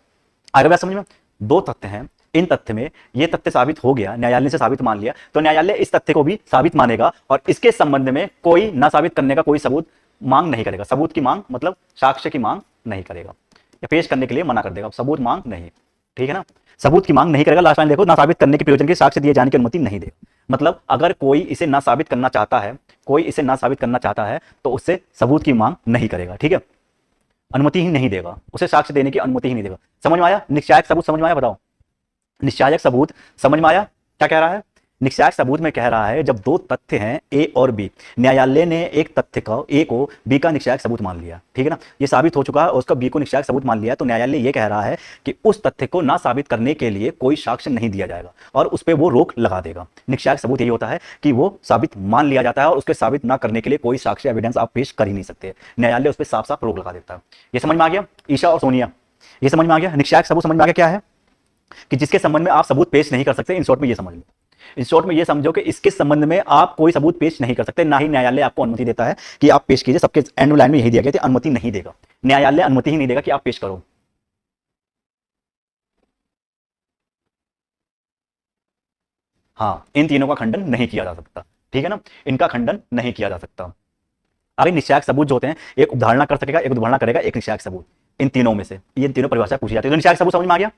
आगे बात समझ में? दो तथ्य हैं, इन तथ्य में ये तथ्य साबित हो गया, न्यायालय से साबित मान लिया, तो न्यायालय इस तथ्य को भी साबित मानेगा और इसके संबंध में कोई ना साबित करने का कोई सबूत मांग नहीं करेगा। सबूत की मांग मतलब साक्ष्य की मांग नहीं करेगा या पेश करने के लिए मना कर देगा, सबूत मांग नहीं, ठीक है ना। सबूत की मांग नहीं करेगा। लास्ट लाइन देखो, ना साबित करने के प्रयोजन के साक्ष्य दिए जाने की अनुमति नहीं देगा। मतलब अगर कोई इसे ना साबित करना चाहता है, कोई इसे ना साबित करना चाहता है तो उससे सबूत की मांग नहीं करेगा, ठीक है, अनुमति ही नहीं देगा, उसे साक्ष्य देने की अनुमति ही नहीं देगा। समझ में आया? निश्चायक सबूत समझ में आया? बताओ, निश्चायक सबूत समझ में आया? क्या कह रहा है? निश्चायक सबूत में कह रहा है जब दो तथ्य हैं ए और बी, न्यायालय ने एक तथ्य का ए को बी का निश्चायक सबूत मान लिया, ठीक है ना, ये साबित हो चुका है और उसका बी को निश्चायक सबूत मान लिया, तो न्यायालय ये कह रहा है कि उस तथ्य को ना साबित करने के लिए कोई साक्ष्य नहीं दिया जाएगा और उस पर वो रोक लगा देगा। निश्चायक सबूत यही होता है कि वो साबित मान लिया जाता है और उसके साबित ना करने के लिए कोई साक्ष्य एविडेंस आप पेश कर ही नहीं सकते, न्यायालय उस पर साफ साफ रोक लगा देता है। ये समझ में आ गया ईशा और सोनिया? ये समझ में आ गया? निश्चायक सबूत समझ में आ गया? क्या है कि जिसके संबंध में आप सबूत पेश नहीं कर सकते। इन शॉर्ट में ये समझ लो, इन शॉर्ट में ये समझो कि इसके संबंध में आप कोई सबूत पेश नहीं कर सकते, ना ही न्यायालय आपको अनुमति देता है कि आप पेश कीजिए। सबके एंड लाइन में यही दिया गया था, अनुमति नहीं देगा, न्यायालय अनुमति ही नहीं देगा कि आप पेश करो। हाँ, इन तीनों का खंडन नहीं किया जा सकता, ठीक है ना, इनका खंडन नहीं किया जा सकता। अभी निश्चायक सबूत जो होते हैं, एक उदाहरण कर सकेगा, एक उदाहरण करेगा, एक निश्चायक सबूत, इन तीनों में से ये तीनों परिभाषा पूछी जाती है। तो निश्चायक सबूत समझ में आ गया?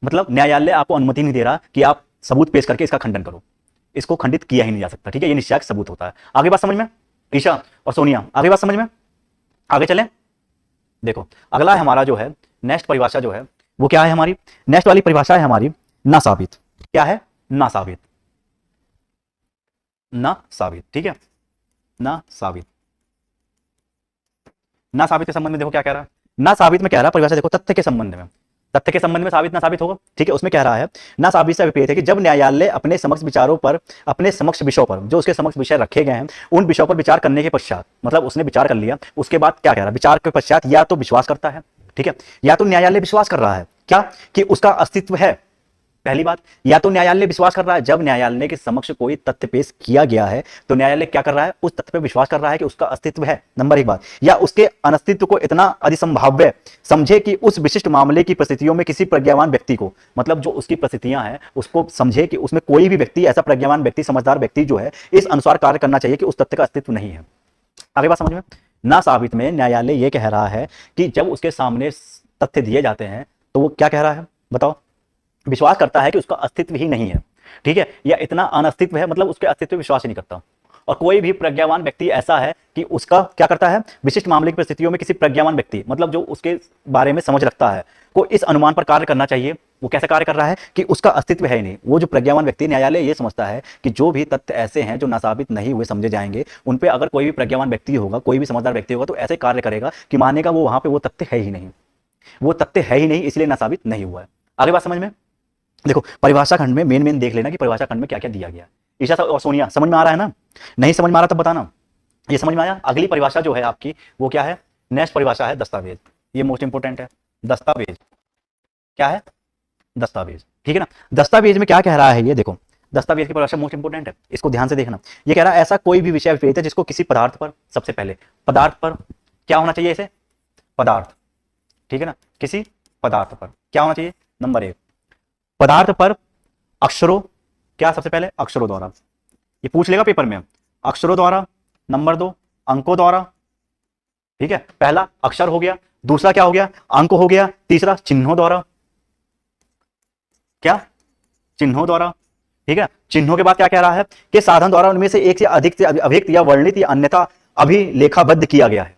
मतलब न्यायालय आपको अनुमति नहीं दे रहा कि आप सबूत पेश करके इसका खंडन करो, इसको खंडित किया ही नहीं जा सकता, ठीक है, ये निश्चायक सबूत होता है। आगे बात समझ में ईशा और सोनिया? आगे बात समझ में? आगे चलें। देखो अगला है हमारा जो है नेक्स्ट परिभाषा जो है वो क्या है हमारी? नेक्स्ट वाली परिभाषा है हमारी ना साबित। क्या है? ना साबित, ना साबित, ठीक है, ना साबित। ना साबित के संबंध में देखो क्या कह रहा है। ना साबित में कह रहा है परिभाषा देखो, तथ्य के संबंध में, तथ्य के संबंध में साबित ना साबित होगा, ठीक है। उसमें कह रहा है ना साबित से विपरीत है कि जब न्यायालय अपने समक्ष विचारों पर, अपने समक्ष विषयों पर, जो उसके समक्ष विषय रखे गए हैं उन विषयों पर विचार करने के पश्चात, मतलब उसने विचार कर लिया, उसके बाद क्या कह रहा है, विचार के पश्चात या तो विश्वास करता है, ठीक है, या तो न्यायालय विश्वास कर रहा है क्या कि उसका अस्तित्व है। पहली बात, या तो न्यायालय विश्वास कर रहा है, जब न्यायालय के समक्ष कोई तथ्य पेश किया गया है तो न्यायालय क्या कर रहा है, उस तथ्य पर विश्वास कर रहा है कि उसका अस्तित्व है, नंबर एक बात, या उसके अनस्तित्व को इतना अधिसंभाव्य समझे कि उस विशिष्ट मामले की परिस्थितियों में किसी प्रज्ञावान व्यक्ति को, मतलब जो उसकी परिस्थितियां हैं उसको समझे कि उसमें कोई भी व्यक्ति, ऐसा प्रज्ञावान व्यक्ति, समझदार व्यक्ति जो है इस अनुसार कार्य करना चाहिए कि उस तथ्य का अस्तित्व नहीं है। आगे बात समझ में? ना साबित में न्यायालय यह कह रहा है कि जब उसके सामने तथ्य दिए जाते हैं तो वो क्या कह रहा है बताओ, विश्वास करता है कि उसका अस्तित्व ही नहीं है, ठीक है, या इतना अनस्तित्व है, मतलब उसके अस्तित्व विश्वास ही नहीं करता। और कोई भी प्रज्ञावान व्यक्ति ऐसा है कि उसका क्या करता है, विशिष्ट मामले की परिस्थितियों में किसी प्रज्ञावान व्यक्ति, मतलब जो उसके बारे में समझ रखता है, को इस अनुमान पर कार्य करना चाहिए। वो कैसे कार्य कर रहा है कि उसका अस्तित्व है ही नहीं। वो जो प्रज्ञावान व्यक्ति, न्यायालय ये समझता है कि जो भी तथ्य ऐसे हैं जो नासाबित नहीं हुए समझे जाएंगे, उन पे अगर कोई भी प्रज्ञावान व्यक्ति होगा, कोई भी समझदार व्यक्ति होगा तो ऐसे कार्य करेगा कि मानेगा वो वहां पे वो तथ्य है ही नहीं, वो तथ्य है ही नहीं, इसलिए नासाबित नहीं हुआ है। आगे बात समझ में? देखो परिभाषा खंड में मेन देख लेना कि परिभाषा खंड में क्या क्या दिया गया। ईशा और सोनिया समझ में आ रहा है ना? नहीं समझ में आ रहा तब बताना। ये समझ में आया? अगली परिभाषा जो है आपकी वो क्या है? नेक्स्ट परिभाषा है दस्तावेज। ये मोस्ट इंपोर्टेंट है। दस्तावेज क्या है? दस्तावेज, ठीक है ना। दस्तावेज में क्या कह रहा है ये देखो, दस्तावेज की परिभाषा मोस्ट इंपोर्टेंट है, इसको ध्यान से देखना। ये कह रहा है ऐसा कोई भी विषय विपरीत है जिसको किसी पदार्थ पर, सबसे पहले पदार्थ पर क्या होना चाहिए, इसे पदार्थ, ठीक है ना, किसी पदार्थ पर क्या होना चाहिए, नंबर एक, पदार्थ पर अक्षरों, क्या सबसे पहले अक्षरों द्वारा, ये पूछ लेगा पेपर में, अक्षरों द्वारा, नंबर दो अंकों द्वारा, ठीक है, पहला अक्षर हो गया, दूसरा क्या हो गया, अंक हो गया, तीसरा चिन्हों द्वारा, क्या चिन्हों द्वारा, ठीक है। चिन्हों के बाद क्या कह रहा है कि साधन द्वारा उनमें से एक से अधिक से अभिव्यक्त या वर्णित या अन्यथा अभिलेखाबद्ध किया गया है।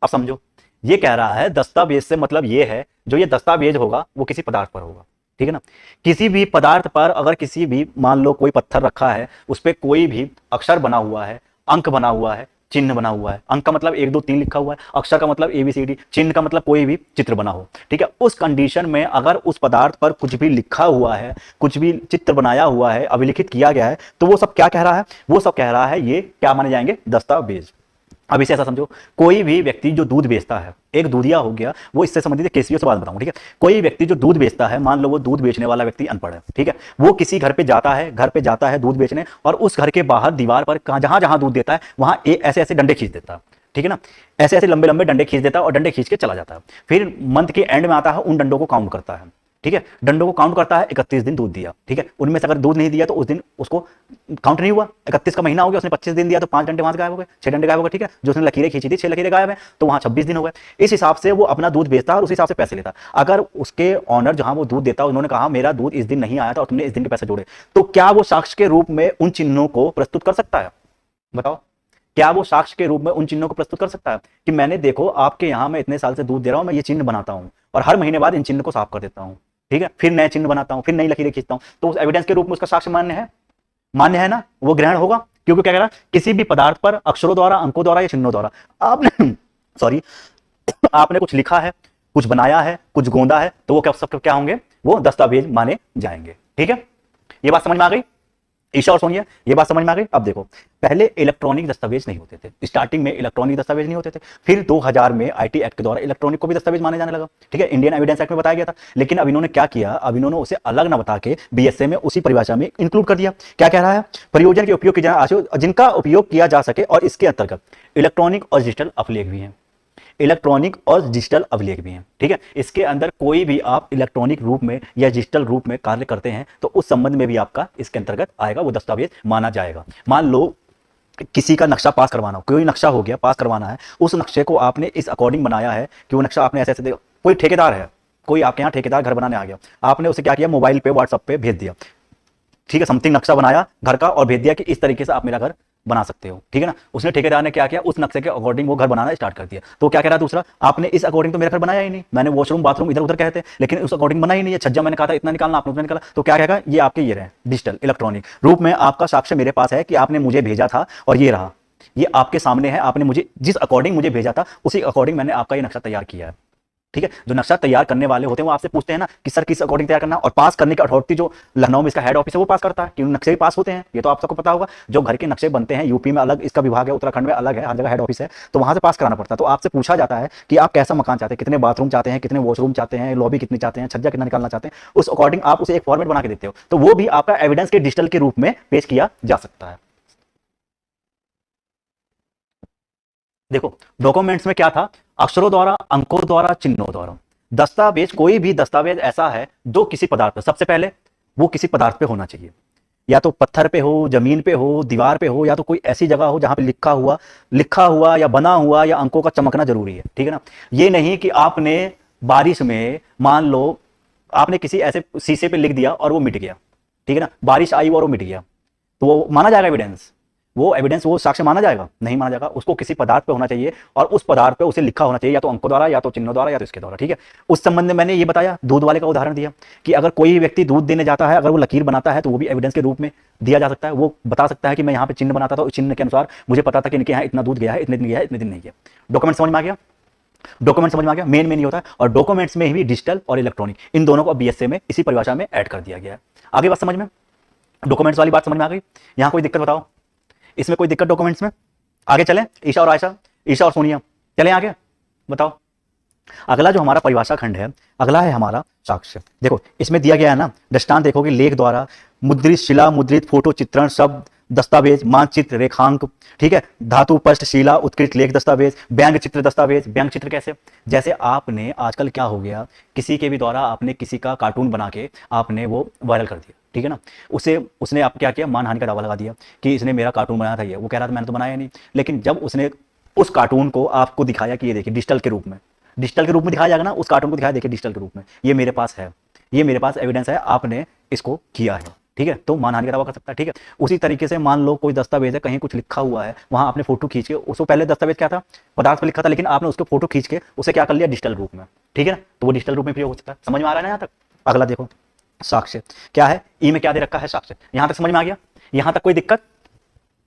अब समझो, ये कह रहा है दस्तावेज से मतलब ये है जो ये दस्तावेज होगा वो किसी पदार्थ पर होगा, ठीक है ना। किसी भी पदार्थ पर अगर किसी भी, मान लो कोई पत्थर रखा है, उस पर कोई भी अक्षर बना हुआ है, अंक बना हुआ है, चिन्ह बना हुआ है, अंक का मतलब 1 2 3 लिखा हुआ है, अक्षर का मतलब ABCD, चिन्ह का मतलब कोई भी चित्र बना हो, ठीक है। उस कंडीशन में अगर उस पदार्थ पर कुछ भी लिखा हुआ है, कुछ भी चित्र बनाया हुआ है, अभिलिखित किया गया है, तो वो सब क्या कह रहा है, वो सब कह रहा है ये क्या माने जाएंगे, दस्तावेज। अब इसे ऐसा समझो, कोई भी व्यक्ति जो दूध बेचता है, एक दूधिया हो गया, वो इससे संबंधित केसियों से बात बताऊं, ठीक है। कोई व्यक्ति जो दूध बेचता है, मान लो वो दूध बेचने वाला व्यक्ति अनपढ़ है, ठीक है, वो किसी घर पे जाता है दूध बेचने, और उस घर के बाहर दीवार पर जहां जहां दूध देता है वहां ऐसे ऐसे डंडे खींच देता है, ठीक है ना, ऐसे ऐसे लंबे लंबे डंडे खींच देता है और डंडे खींच के चला जाता है। फिर मंथ के एंड में आता है, उन डंडों को काउंट करता है, ठीक है, डंडों को काउंट करता है, 31 दिन दूध दिया, ठीक है, उनमें से अगर दूध नहीं दिया तो उस दिन उसको काउंट नहीं हुआ, 31 का महीना हो गया, उसने 25 दिन दिया तो 5 डंडे वहां से गायब हो गए, 6 डंडे गायब हो गए, ठीक है, जो उसने लकीरें खींची थी 6 लकीरें गायब है, तो वहां 26 दिन हो गए। इस हिसाब से वो अपना दूध बेचता है और उस हिसाब से पैसे लेता। अगर उसके ऑनर जहां वो दूध देता, उन्होंने कहा मेरा दूध इस दिन नहीं आया था और तुमने इस दिन के पैसे जोड़े, तो क्या वो साक्ष्य के रूप में उन चिन्हों को प्रस्तुत कर सकता है? बताओ, क्या वो साक्ष्य के रूप में उन चिन्हों को प्रस्तुत कर सकता है कि मैंने देखो आपके यहां मैं इतने साल से दूध दे रहा हूं, मैं ये चिन्ह बनाता हूं और हर महीने बाद इन चिन्ह को साफ कर देता हूं, ठीक है, फिर नए चिन्ह बनाता हूं, फिर नई लकीरें खींचता हूं, तो उस एविडेंस के रूप में उसका साक्ष्य मान्य है? मान्य है ना, वो ग्रहण होगा। क्योंकि क्या कह रहा है, किसी भी पदार्थ पर अक्षरों द्वारा, अंकों द्वारा या चिन्हों द्वारा आपने सॉरी आपने कुछ लिखा है, कुछ बनाया है, कुछ गोंदा है, तो वो क्या सब क्या होंगे, वो दस्तावेज माने जाएंगे। ठीक है, ये बात समझ में आ गई ईशा और सोनिया, ये बात समझ में आ गई। अब देखो, पहले इलेक्ट्रॉनिक दस्तावेज नहीं होते थे, स्टार्टिंग में इलेक्ट्रॉनिक दस्तावेज नहीं होते थे, फिर 2000 में आईटी एक्ट के द्वारा इलेक्ट्रॉनिक को भी दस्तावेज माने जाने लगा, ठीक है, इंडियन एविडेंस एक्ट में बताया गया था। लेकिन अब इन्होंने क्या किया, अब इन्होंने उसे अलग ना बता के बीएसए में उसी परिभाषा में इंक्लूड कर दिया। क्या कह रहा है, प्रयोजन के उपयोग जिनका उपयोग किया जा सके और इसके अंतर्गत इलेक्ट्रॉनिक और डिजिटल अभिलेख भी हैं, इलेक्ट्रॉनिक और डिजिटल अभिलेख भी हैं, ठीक है। इसके अंदर कोई भी आप इलेक्ट्रॉनिक रूप में या डिजिटल रूप में कार्य करते हैं तो उस संबंध में भी आपका इसके अंतर्गत आएगा, वो दस्तावेज माना जाएगा। मान लो किसी का नक्शा पास करवाना हो, कोई नक्शा हो गया पास करवाना है, उस नक्शे को आपने इस अकॉर्डिंग बनाया है कि वो नक्शा आपने ऐसे ऐसे कोई ठेकेदार है, कोई आपके यहाँ ठेकेदार घर बनाने आ गया, आपने उसे क्या किया, मोबाइल पे व्हाट्सएप पे भेज दिया, ठीक है, समथिंग नक्शा बनाया घर का और भेज दिया कि इस तरीके से आप मेरा घर बना सकते हो, ठीक है ना। उसने ठेकेदार ने क्या किया, उस नक्शे के अकॉर्डिंग वो घर बनाना स्टार्ट कर दिया। तो क्या कह रहा है दूसरा, आपने इस अकॉर्डिंग तो मेरा घर बनाया ही नहीं, मैंने वॉशरूम बाथरूम इधर उधर कहते, लेकिन उस अकॉर्डिंग बना ही नहीं है, छज्जा मैंने कहा था इतना निकालना, आपने उतना निकाला, तो क्या कहेगा, ये आपके ये रहे डिजिटल इलेक्ट्रॉनिक रूप में आपका साक्ष्य मेरे पास है कि आपने मुझे भेजा था और ये रहा, ये आपके सामने है, आपने मुझे जिस अकॉर्डिंग मुझे भेजा था उसी अकॉर्डिंग मैंने आपका ये नक्शा तैयार किया है, ठीक है। जो नक्शा तैयार करने वाले होते हैं वो आपसे पूछते हैं ना कि सर किस अकॉर्डिंग तैयार करना, और पास करने की अथॉरिटी जो लखनऊ में इसका हेड ऑफिस है वो पास करता है, क्योंकि नक्शे भी पास होते हैं, ये तो आप सबको पता होगा। जो घर के नक्शे बनते हैं यूपी में अलग इसका विभाग है, उत्तराखंड में अलग है, हर जगह हेड ऑफिस है, तो वहां से पास कराना पड़ता है। तो आपसे पूछा जाता है कि आप कैसा मकान चाहते हैं, कितने बाथरूम चाहते हैं, कितने वॉशरूम चाहते हैं, लॉबी कितनी चाहते हैं, छज्जा कितना निकालना चाहते हैं, उस अकॉर्डिंग आप उसे एक फॉर्मेट बना के देते हो, तो वो भी आपका एविडेंस के डिजिटल के रूप में पेश किया जा सकता है। देखो डॉक्यूमेंट्स में क्या था, अक्षरों द्वारा, अंकों द्वारा, चिन्हों द्वारा। दस्तावेज, कोई भी दस्तावेज ऐसा है जो किसी पदार्थ पर, सबसे पहले वो किसी पदार्थ पे होना चाहिए, या तो पत्थर पे हो, जमीन पे हो, दीवार पे हो, या तो कोई ऐसी जगह हो जहां पे लिखा हुआ या बना हुआ या अंकों का चमकना जरूरी है, ठीक है ना। ये नहीं कि आपने बारिश में, मान लो आपने किसी ऐसे शीशे पे लिख दिया और वो मिट गया, ठीक है ना, बारिश आई और वो मिट गया, तो वो माना जाएगा एविडेंस, वो एविडेंस, वो साक्ष्य माना जाएगा? नहीं माना जाएगा। उसको किसी पदार्थ पे होना चाहिए और उस पदार्थ पे उसे लिखा होना चाहिए, या तो अंकों द्वारा, या तो चिन्हों द्वारा, या तो इसके द्वारा, ठीक है। उस संबंध में मैंने ये बताया, दूध वाले का उदाहरण दिया कि अगर कोई व्यक्ति दूध देने जाता है, अगर वो लकीर बनाता है तो वो भी एविडेंस के रूप में दिया जा सकता है। वो बता सकता है कि मैं यहाँ पे चिन्ह बनाता था, उस चिन्ह के अनुसार मुझे पता था कि इनके यहाँ इतना दूध गया है, इतने दिन गया है, इतने दिन नहीं गया। डॉक्यूमेंट समझ में आ गया, डॉक्यूमेंट समझ में आ गया, मेन नहीं होता है। और डॉक्यूमेंट्स में भी डिजिटल और इलेक्ट्रॉनिक, इन दोनों को बीएसए में इसी परिभाषा में ऐड कर दिया गया है। आगे बात समझ में, डॉक्यूमेंट्स वाली बात समझ में आ गई। यहाँ कोई दिक्कत बताओ, इसमें कोई दिक्कत डॉक्यूमेंट्स में? आगे चलें, ईशा और आयशा, ईशा और सोनिया, चलें आगे, बताओ। अगला जो हमारा परिभाषा खंड है, अगला है हमारा साक्ष्य। देखो इसमें दिया गया है ना, दृष्टांत देखोगे, लेख द्वारा, मुद्रित, शिला मुद्रित, फोटो चित्रण, शब्द, दस्तावेज, मानचित्र, रेखांक, ठीक है, धातु पृष्ठ, शिला उत्कृष्ट लेख दस्तावेज, व्यंग चित्र दस्तावेज। व्यंग चित्र कैसे, जैसे आपने आजकल क्या हो गया, किसी के भी द्वारा आपने किसी का कार्टून बना के आपने वो वायरल कर दिया, ठीक है ना, उसने आप क्या किया, मानहानि का दावा लगा दिया कि इसने मेरा कार्टून बनाया था, ये वो कह रहा था मैंने तो बनाया नहीं। लेकिन जब उसने उस कार्टून को आपको दिखाया कि ये देखिए डिजिटल के रूप में, डिजिटल के रूप में दिखाया जाएगा ना, उस कार्टून को दिखाया, देखिए डिजिटल के रूप में, ये मेरे पास है, ये मेरे पास एविडेंस है, आपने इसको किया है, ठीक है, तो मानहानि का दावा कर सकता है, ठीक है। उसी तरीके से मान लो कोई दस्तावेज है, कहीं कुछ लिखा हुआ है, वहां आपने फोटो खींच के, उसको पहले दस्तावेज क्या था, पदार्थ पर लिखा था, लेकिन आपने उसको फोटो खींच के उसे क्या कर लिया, डिजिटल रूप में, ठीक है ना, तो वो डिजिटल रूप में प्रयोग हो सकता है। समझ में आ रहा है ना यहाँ तक? अगला देखो, साक्ष्य क्या है, ई में क्या दे रखा है, साक्ष्य। यहां तक समझ में आ गया, यहां तक कोई दिक्कत,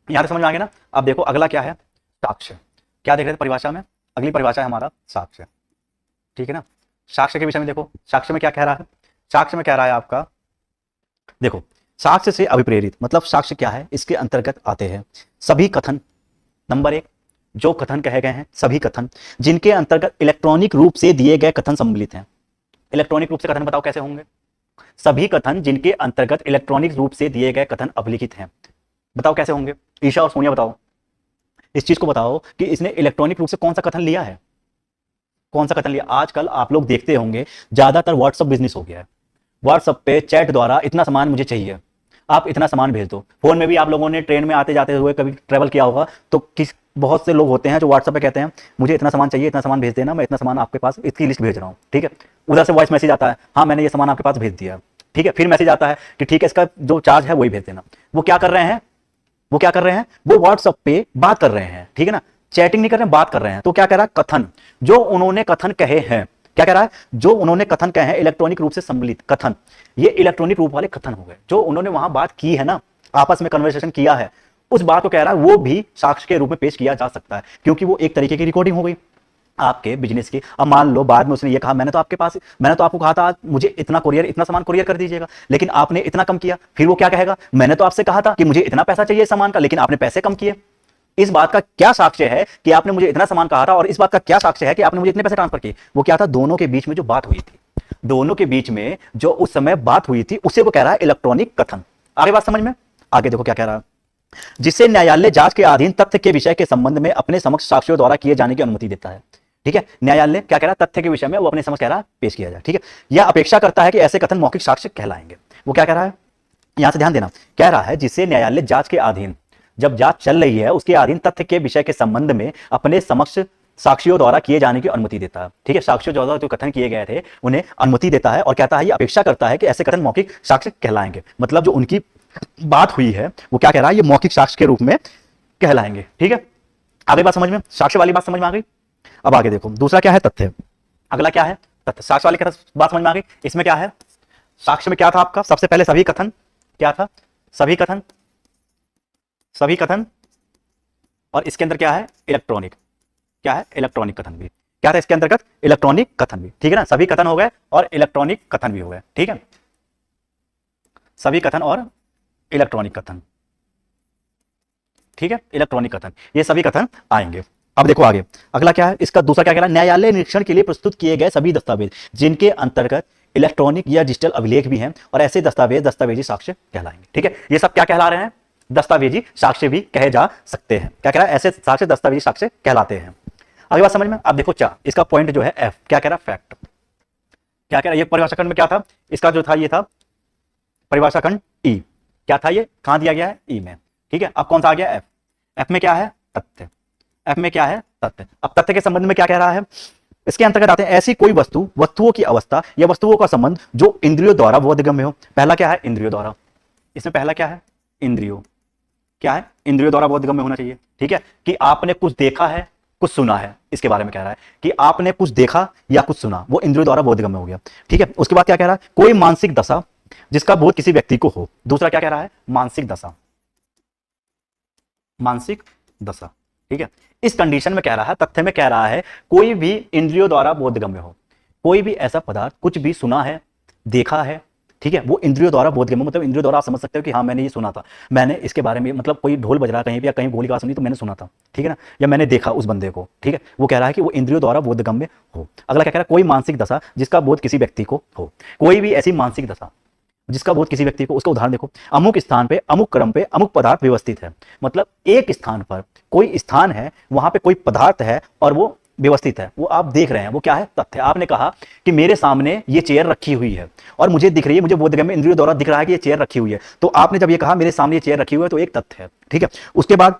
यहां तक समझ में आ गया ना। अब देखो अगला क्या है, साक्ष्य। क्या देख रहे थे परिभाषा में, अगली परिभाषा है हमारा साक्ष्य, ठीक है ना। साक्ष्य के विषय में देखो, साक्ष्य में क्या कह रहा है, साक्ष्य में कह रहा है आपका, देखो साक्ष्य से अभिप्रेरित मतलब साक्ष्य क्या है, इसके अंतर्गत आते हैं सभी कथन। नंबर 1, जो कथन कहे गए हैं, सभी कथन जिनके अंतर्गत इलेक्ट्रॉनिक रूप से दिए गए कथन सम्मिलित हैं। इलेक्ट्रॉनिक रूप से कथन बताओ कैसे होंगे, सभी कथन जिनके अंतर्गत इलेक्ट्रॉनिक रूप से दिए गए कथन अभिलिखित हैं, बताओ कैसे होंगे। ईशा और सोनिया बताओ, इस चीज को बताओ कि इसने इलेक्ट्रॉनिक रूप से कौन सा कथन लिया है, कौन सा कथन लिया। आजकल आप लोग देखते होंगे ज्यादातर व्हाट्सएप बिजनेस हो गया है, व्हाट्सएप पे चैट द्वारा इतना सामान मुझे चाहिए, आप इतना सामान भेज दो। फोन में भी आप लोगों ने ट्रेन में आते जाते हुए कभी ट्रेवल किया होगा, तो किस बहुत से लोग होते हैं जो व्हाट्सएप पे कहते हैं मुझे इतना सामान चाहिए, इतना सामान भेज देना, मैं इतना सामान आपके पास इसकी लिस्ट भेज रहा हूँ, ठीक है। उधर से वॉइस मैसेज आता है, हाँ मैंने ये सामान आपके पास भेज दिया, ठीक है। फिर मैसेज आता है कि ठीक है इसका जो चार्ज है वही भेज देना। वो क्या कर रहे हैं, वो क्या कर रहे हैं, वो व्हाट्सएप पे बात कर रहे हैं, ठीक है ना, चैटिंग नहीं कर रहे हैं, बात कर रहे हैं। तो क्या कह रहा है, कथन, जो उन्होंने कथन कहे हैं, क्या कह रहा है, जो उन्होंने कथन कहे हैं इलेक्ट्रॉनिक रूप से सम्मिलित कथन, ये इलेक्ट्रॉनिक रूप वाले कथन हो गए। जो उन्होंने वहां बात की है ना, आपस में कन्वर्सेशन किया है, उस बात को कह रहा है वो भी साक्ष्य के रूप में पेश किया जा सकता है, क्योंकि वो एक तरीके की रिकॉर्डिंग हो गई आपके बिजनेस की। अब मान लो बाद में उसने ये कहा मैंने तो आपको कहा था मुझे इतना सामान कुरियर कर दीजिएगा, लेकिन आपने इतना कम किया। फिर वो क्या कहेगा, मैंने तो आपसे कहा था कि मुझे इतना पैसा चाहिए सामान का, लेकिन आपने पैसे कम किए। इस बात का क्या साक्ष्य है कि आपने मुझे इतना सामान कहा था, और इस बात का क्या साक्ष्य है कि आपने मुझे इतने पैसे ट्रांसफर किए। वो क्या था, दोनों के बीच में जो बात हुई थी, दोनों के बीच में जो उस समय बात हुई थी, उसे वो कह रहा है इलेक्ट्रॉनिक कथन। आगे बात समझ में, आगे देखो क्या कह रहा है, जिससे न्यायालय जांच के अधीन तथ्य के विषय के संबंध में अपने समक्ष साक्ष्यों द्वारा किए जाने की अनुमति देता है, ठीक है। न्यायालय क्या कह रहा है, तथ्य के विषय में वो अपने समक्ष कह रहा है पेश किया जाए, ठीक है। यह अपेक्षा करता है कि ऐसे कथन मौखिक साक्ष्य कहलाएंगे। वो क्या कह रहा है, यहां से ध्यान देना, कह रहा है जिससे न्यायालय जांच के अधीन, जब जांच चल रही है उसके अधीन तथ्य के विषय के संबंध में अपने समक्ष साक्ष्यों द्वारा किए जाने की अनुमति देता है, ठीक है। साक्ष्यों द्वारा जो कथन किए गए थे उन्हें अनुमति देता है, और कहता है ये अपेक्षा करता है कि ऐसे कथन मौखिक साक्ष्य कहलाएंगे। मतलब जो उनकी बात हुई है वो क्या कह रहा है, ये मौखिक साक्ष्य के रूप में कहलाएंगे, ठीक है। आगे बात समझ में, साक्ष्य वाली बात समझ में आ गई। अब आगे देखो दूसरा क्या है, तथ्य। अगला क्या है, तथ्य। साक्ष्य वाली बात समझ में आ गई। इसमें क्या है, साक्ष्य में क्या था आपका, सबसे पहले सभी कथन, क्या था, सभी कथन, सभी कथन, और इसके अंदर क्या है, इलेक्ट्रॉनिक, क्या है, इलेक्ट्रॉनिक कथन भी। क्या था इसके अंतर्गत, इलेक्ट्रॉनिक कथन भी, ठीक है ना। सभी कथन हो गए और इलेक्ट्रॉनिक कथन भी हो गए, ठीक है। सभी कथन और इलेक्ट्रॉनिक कथन, ठीक है, इलेक्ट्रॉनिक कथन, ये सभी कथन आएंगे। अब देखो आगे अगला क्या है, इसका दूसरा क्या कह रहा है, न्यायालय निरीक्षण के लिए प्रस्तुत किए गए सभी दस्तावेज जिनके अंतर्गत इलेक्ट्रॉनिक या डिजिटल अभिलेख भी हैं, और ऐसे दस्तावेज दस्तावेजी साक्ष्य कहलाएंगे, ठीक है। ये सब क्या कहला रहे हैं, दस्तावेजी साक्ष्य भी कहे जा सकते हैं। क्या कह रहा है, ऐसे साक्ष्य दस्तावेजी साक्ष्य कहलाते हैं। अगली बात समझ में। अब देखो चार, इसका पॉइंट जो है एफ, क्या कह रहा है, फैक्ट। क्या कह रहा है, ये परिभाषा खंड में क्या था, इसका जो था ये था परिभाषा खंड ई। क्या था ये, कहां दिया गया है, ई में, ठीक है। अब कौन सा आ गया, एफ। एफ में क्या है, तथ्य। एफ में क्या है, तथ्य। अब तथ्य के संबंध में क्या कह रहा है, इसके अंतर्गत आते हैं ऐसी कोई वस्तु, वस्तुओं की अवस्था या वस्तुओं का संबंध जो इंद्रियों द्वारा बोधगम्य हो। पहला क्या है, इंद्रियों द्वारा। इसमें पहला क्या है, इंद्रियों, क्या है, इंद्रियों द्वारा बोधगम्य होना चाहिए, ठीक है। कि आपने कुछ देखा है, कुछ सुना है, इसके बारे में कह रहा है कि आपने कुछ देखा या कुछ सुना, वो इंद्रियों द्वारा बोधगम्य हो गया, ठीक है। उसके बाद क्या कह रहा है, कोई मानसिक दशा जिसका बोध किसी व्यक्ति को हो। दूसरा क्या कह रहा है, मानसिक दशा, मानसिक दशा, ठीक है। इस कंडीशन में कह रहा है, तथ्य में कह रहा है कोई भी इंद्रियों द्वारा बोधगम्य हो, कोई भी ऐसा पदार्थ कुछ भी सुना है, देखा है, ठीक है, वो इंद्रियों द्वारा बोधगम्य, मतलब इंद्रियों द्वारा आप समझ सकते हो कि हाँ मैंने ये सुना था, मैंने इसके बारे में, मतलब कोई ढोल बज रहा कहीं भी या कहीं गोली की आवाज सुनी तो मैंने सुना था, ठीक है ना, या मैंने देखा उस बंदे को, ठीक है। वो कह रहा है कि वो इंद्रियों द्वारा बोधगम्य हो। अगला क्या कह रहा है, कोई मानसिक दशा जिसका बोध किसी व्यक्ति को हो। कोई भी ऐसी मानसिक दशा जिसका बोध किसी व्यक्ति को, उसका उदाहरण देखो, अमुक स्थान पे अमुक क्रम पे अमुक पदार्थ व्यवस्थित है। मतलब एक स्थान पर कोई स्थान है, वहां पे कोई पदार्थ है और वो व्यवस्थित है, वो आप देख रहे हैं, वो क्या है, तथ्य। आपने कहा कि मेरे सामने ये चेयर रखी हुई है और मुझे दिख रही है, मुझे बोधगम्य इंद्रियों द्वारा दिख रहा है कि ये चेयर रखी हुई है। तो आपने जब ये कहा मेरे सामने ये चेयर रखी हुई है, तो एक तथ्य है, ठीक है। उसके बाद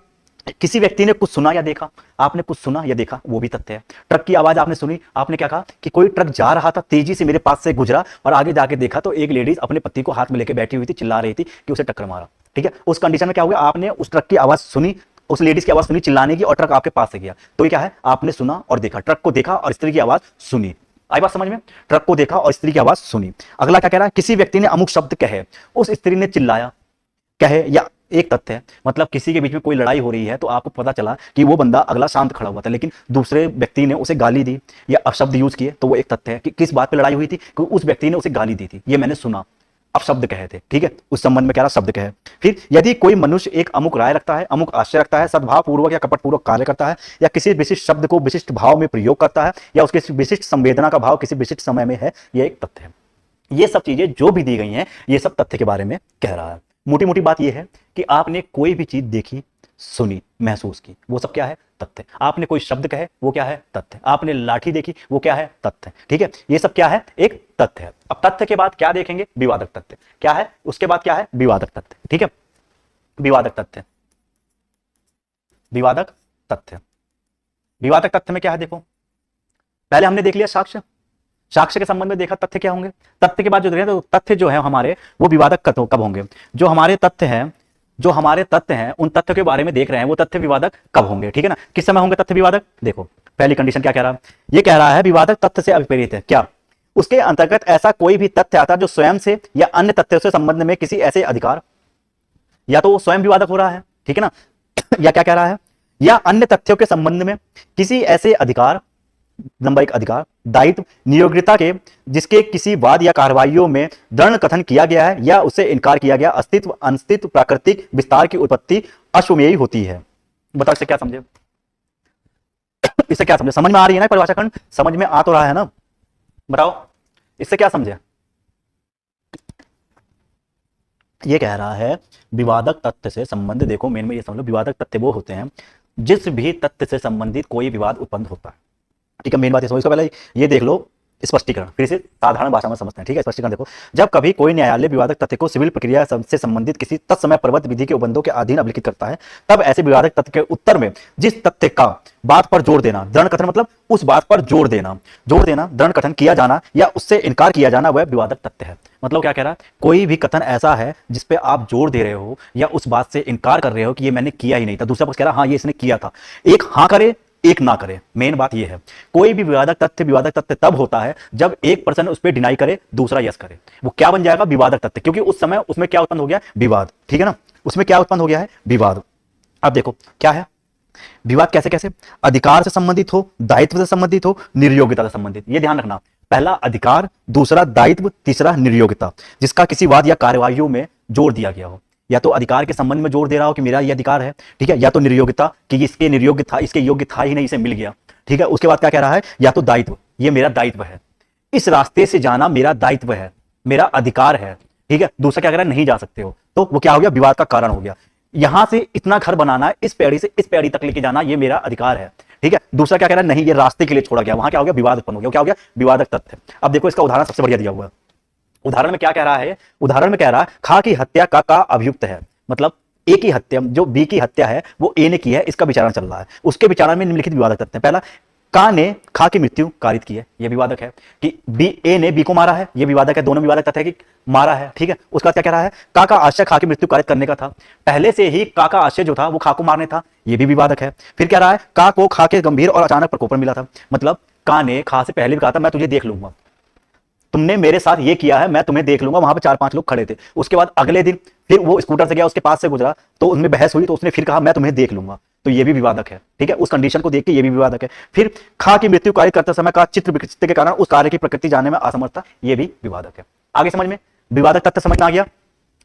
किसी व्यक्ति ने कुछ सुना या देखा, आपने कुछ सुना या देखा, वो भी तथ्य है। ट्रक की आवाज आपने सुनी, आपने क्या कहा कि कोई ट्रक जा रहा था, तेजी से मेरे पास से गुजरा, और आगे जाके देखा तो एक लेडीज अपने पति को हाथ में लेकर बैठी हुई थी, चिल्ला रही थी कि उसे टक्कर मारा, ठीक है। उस कंडीशन में क्या हुआ, आपने उस ट्रक की आवाज सुनी, उस लेडीज की आवाज सुनी चिल्लाने की, और ट्रक आपके पास से गया, तो ये क्या है, आपने सुना और देखा, ट्रक को देखा और स्त्री की आवाज सुनी। आई बात समझ में, ट्रक को देखा और स्त्री की आवाज सुनी। अगला क्या कह रहा है, किसी व्यक्ति ने अमुक शब्द कहे, उस स्त्री ने चिल्लाया, कहे, या एक तथ्य है। मतलब किसी के बीच में कोई लड़ाई हो रही है तो आपको पता चला कि वो बंदा अगला शांत खड़ा हुआ था, लेकिन दूसरे व्यक्ति ने उसे गाली दी या अपशब्द यूज किए, तो वो एक तथ्य है कि किस बात पे लड़ाई हुई थी, कि उस व्यक्ति ने उसे गाली दी थी, ये मैंने सुना, अपशब्द कहे थे, ठीक है। उस संबंध में कह रहा शब्द कहे। फिर यदि कोई मनुष्य एक अमुक राय रखता है, अमुक आशय रखता है, सद्भाव पूर्वक या कपट पूर्वक कार्य करता है, या किसी विशिष्ट शब्द को विशिष्ट भाव में प्रयोग करता है, या उसके विशिष्ट संवेदना का भाव किसी विशिष्ट समय में है, यह एक तथ्य है। ये सब चीजें जो भी दी गई हैं, ये सब तथ्य के बारे में कह रहा है। मोटी मोटी बात यह है कि आपने कोई भी चीज देखी, सुनी, महसूस की, वो सब क्या है? तथ्य। आपने कोई शब्द कहे, वो क्या है? तथ्य। आपने लाठी देखी, वो क्या है? तथ्य। ठीक है, ये सब क्या है? एक तथ्य है। अब तथ्य के बाद क्या देखेंगे? विवादक तथ्य। क्या है? उसके बाद क्या है? विवादक तथ्य। ठीक है, विवादक तथ्य। विवादक तथ्य, विवादक तथ्य में क्या है? देखो, पहले हमने देख लिया साक्ष्य, साक्ष्य के संबंध में देखा तथ्य क्या होंगे। तथ्य के बाद जो देखें तो तथ्य जो है हमारे, वो विवादक कब होंगे? जो हमारे तथ्य हैं, जो हमारे तथ्य हैं, उन तथ्य के बारे में देख रहे हैं, वो तथ्य विवादक कब होंगे? ठीक है ना, किस समय होंगे तथ्य विवादक? देखो, पहली कंडीशन क्या कह रहा है? ये कह रहा है विवादक तथ्य से अविपरीत है। क्या? उसके अंतर्गत ऐसा कोई भी तथ्य आता है जो स्वयं से या अन्य तथ्यों से संबंध में किसी ऐसे अधिकार, या तो वो स्वयं विवादक हो रहा है, ठीक है ना, या क्या कह रहा है, या अन्य तथ्यों के संबंध में किसी ऐसे अधिकार, नंबर एक अधिकार, दायित्व, नियोग्यता के जिसके किसी वाद या कार्रवाइयों में दृढ़ कथन किया गया है या उससे इनकार किया गया, अस्तित्व, अस्तित्व, प्राकृतिक विस्तार की उत्पत्ति अश्वमेयी होती है। बताओ इससे क्या समझे? इससे क्या समझे? समझ में आ रही है ना परिभाषा खंड? समझ में आ तो रहा है ना? बताओ इससे क्या समझे? ये कह रहा है विवादक तथ्य से संबंध, देखो मेन में ये समझ लो, विवादक तथ्य वो होते हैं जिस भी तथ्य से संबंधित कोई विवाद उत्पन्न होता है। ठीक है, मेन बात ये समझो। इसको पहले ये देख लो स्पष्टीकरण, फिर इसे साधारण भाषा में समझते हैं। ठीक है, स्पष्टीकरण देखो, जब कभी कोई न्यायालय विवादक तथ्य को सिविल प्रक्रिया से संबंधित किसी तत्समय प्रबद्ध विधि के उपबंधों के अधीन अभिलिखित करता है, तब ऐसे विवादक तथ्य के उत्तर में जिस तथ्य का बात पर जोर देना, दृढ़ कथन मतलब उस बात पर जोर देना, दृढ़ कथन किया जाना या उससे इनकार किया जाना, वह विवादक तथ्य है। मतलब क्या कह रहा है? कोई भी कथन ऐसा है जिसपे आप जोर दे रहे हो या उस बात से इनकार कर रहे हो कि ये मैंने किया ही नहीं था, दूसरा पक्ष कह रहा हाँ ये इसने किया था, एक हाँ करे एक ना करे। मेन बात ये है, कोई भी विवादक तथ्य तब होता है जब एक पर्सन उस पर डिनाई करे, दूसरा यस करे, वो क्या बन जाएगा? विवादक तथ्य, क्योंकि उस समय उसमें क्या उत्पन्न हो गया? विवाद। ठीक है ना, उसमें क्या उत्पन्न हो गया है? विवाद। अब देखो क्या है विवाद, कैसे कैसे? अधिकार से संबंधित हो, दायित्व से संबंधित हो, निर्योग्यता से संबंधित। ये ध्यान रखना, पहला अधिकार, दूसरा दायित्व, तीसरा निर्योग्यता, जिसका किसी वाद या कार्यवाहियों में जोर दिया गया हो। या तो अधिकार के संबंध में जोर दे रहा हो कि मेरा ये अधिकार है, ठीक है, या तो निर्योग्यता कि इसके निर्योग्य था, इसके योग्य था ही नहीं, इसे मिल गया। ठीक है, उसके बाद क्या कह रहा है? या तो दायित्व, ये मेरा दायित्व है, इस रास्ते से जाना मेरा दायित्व है, मेरा अधिकार है। ठीक है, दूसरा क्या कह रहा है? नहीं जा सकते हो, तो वो क्या हो गया? विवाद का कारण हो गया। यहां से इतना घर बनाना है, इस पैड़ी से इस पैड़ी तक लेके जाना, ये मेरा अधिकार है। ठीक है, दूसरा क्या कह रहा है? नहीं, ये रास्ते के लिए छोड़ा गया, वहां क्या हो गया? विवाद उत्पन्न हो गया। क्या हो गया? विवादक तथ्य। अब देखो इसका उदाहरण सबसे बढ़िया दिया हुआ है। उदाहरण में क्या कह रहा है? उदाहरण में कह रहा है खा की हत्या का अभियुक्त है, मतलब ए की हत्या, जो बी की हत्या है वो ए ने की है, इसका विचारण चल रहा है। उसके विचारण में निम्नलिखित विवादक तथ्य हैं। पहला, का ने खा की मृत्यु कारित की है, यह विवादक है। कि बी ए ने बी को मारा है, यह विवादक है। दोनों विवादक तथ्य है कि मारा है। ठीक है, उसका क्या कह रहा है? का आशय खा की मृत्यु कारित करने का था, पहले से ही का आशय जो था वो खा को मारने था, यह भी विवादक है। फिर कह रहा है का को खा के गंभीर और अचानक प्रकोपन मिला था, मतलब का ने खा से पहले भी कहा था मैं तुझे देख लूंगा, तुमने मेरे साथ ये किया है, मैं तुम्हें देख लूंगा। वहां पे 4-5 लोग खड़े थे। उसके बाद अगले दिन फिर वो स्कूटर से गया, उसके पास से गुजरा, तो उनमें बहस हुई, तो उसने फिर कहा मैं तुम्हें देख लूंगा, तो ये भी विवादक है। ठीक है, उस कंडीशन को देख के ये भी विवादक है। फिर खा की मृत्यु कार्य करते समय का चित्र विकृति के कारण उस कार्य की प्रकृति जानने में असमर्थता, ये भी विवादक है। आगे समझ में विवादक तथ्य समझ में आ गया?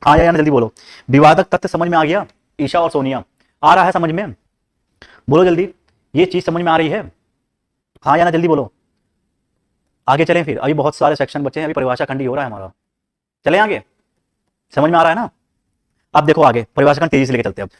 हाँ या ना, जल्दी बोलो। विवादक तथ्य समझ में आ गया? ईशा और सोनिया आ रहा है समझ में? बोलो जल्दी, ये चीज समझ में आ रही है? हाँ या ना, जल्दी बोलो। आगे चलें फिर, अभी बहुत सारे सेक्शन बचे हैं, अभी परिभाषा खंड ही हो रहा है हमारा। चलें आगे, समझ में आ रहा है ना? अब देखो आगे परिभाषा खंड तेजी से लेकर चलते हैं। अब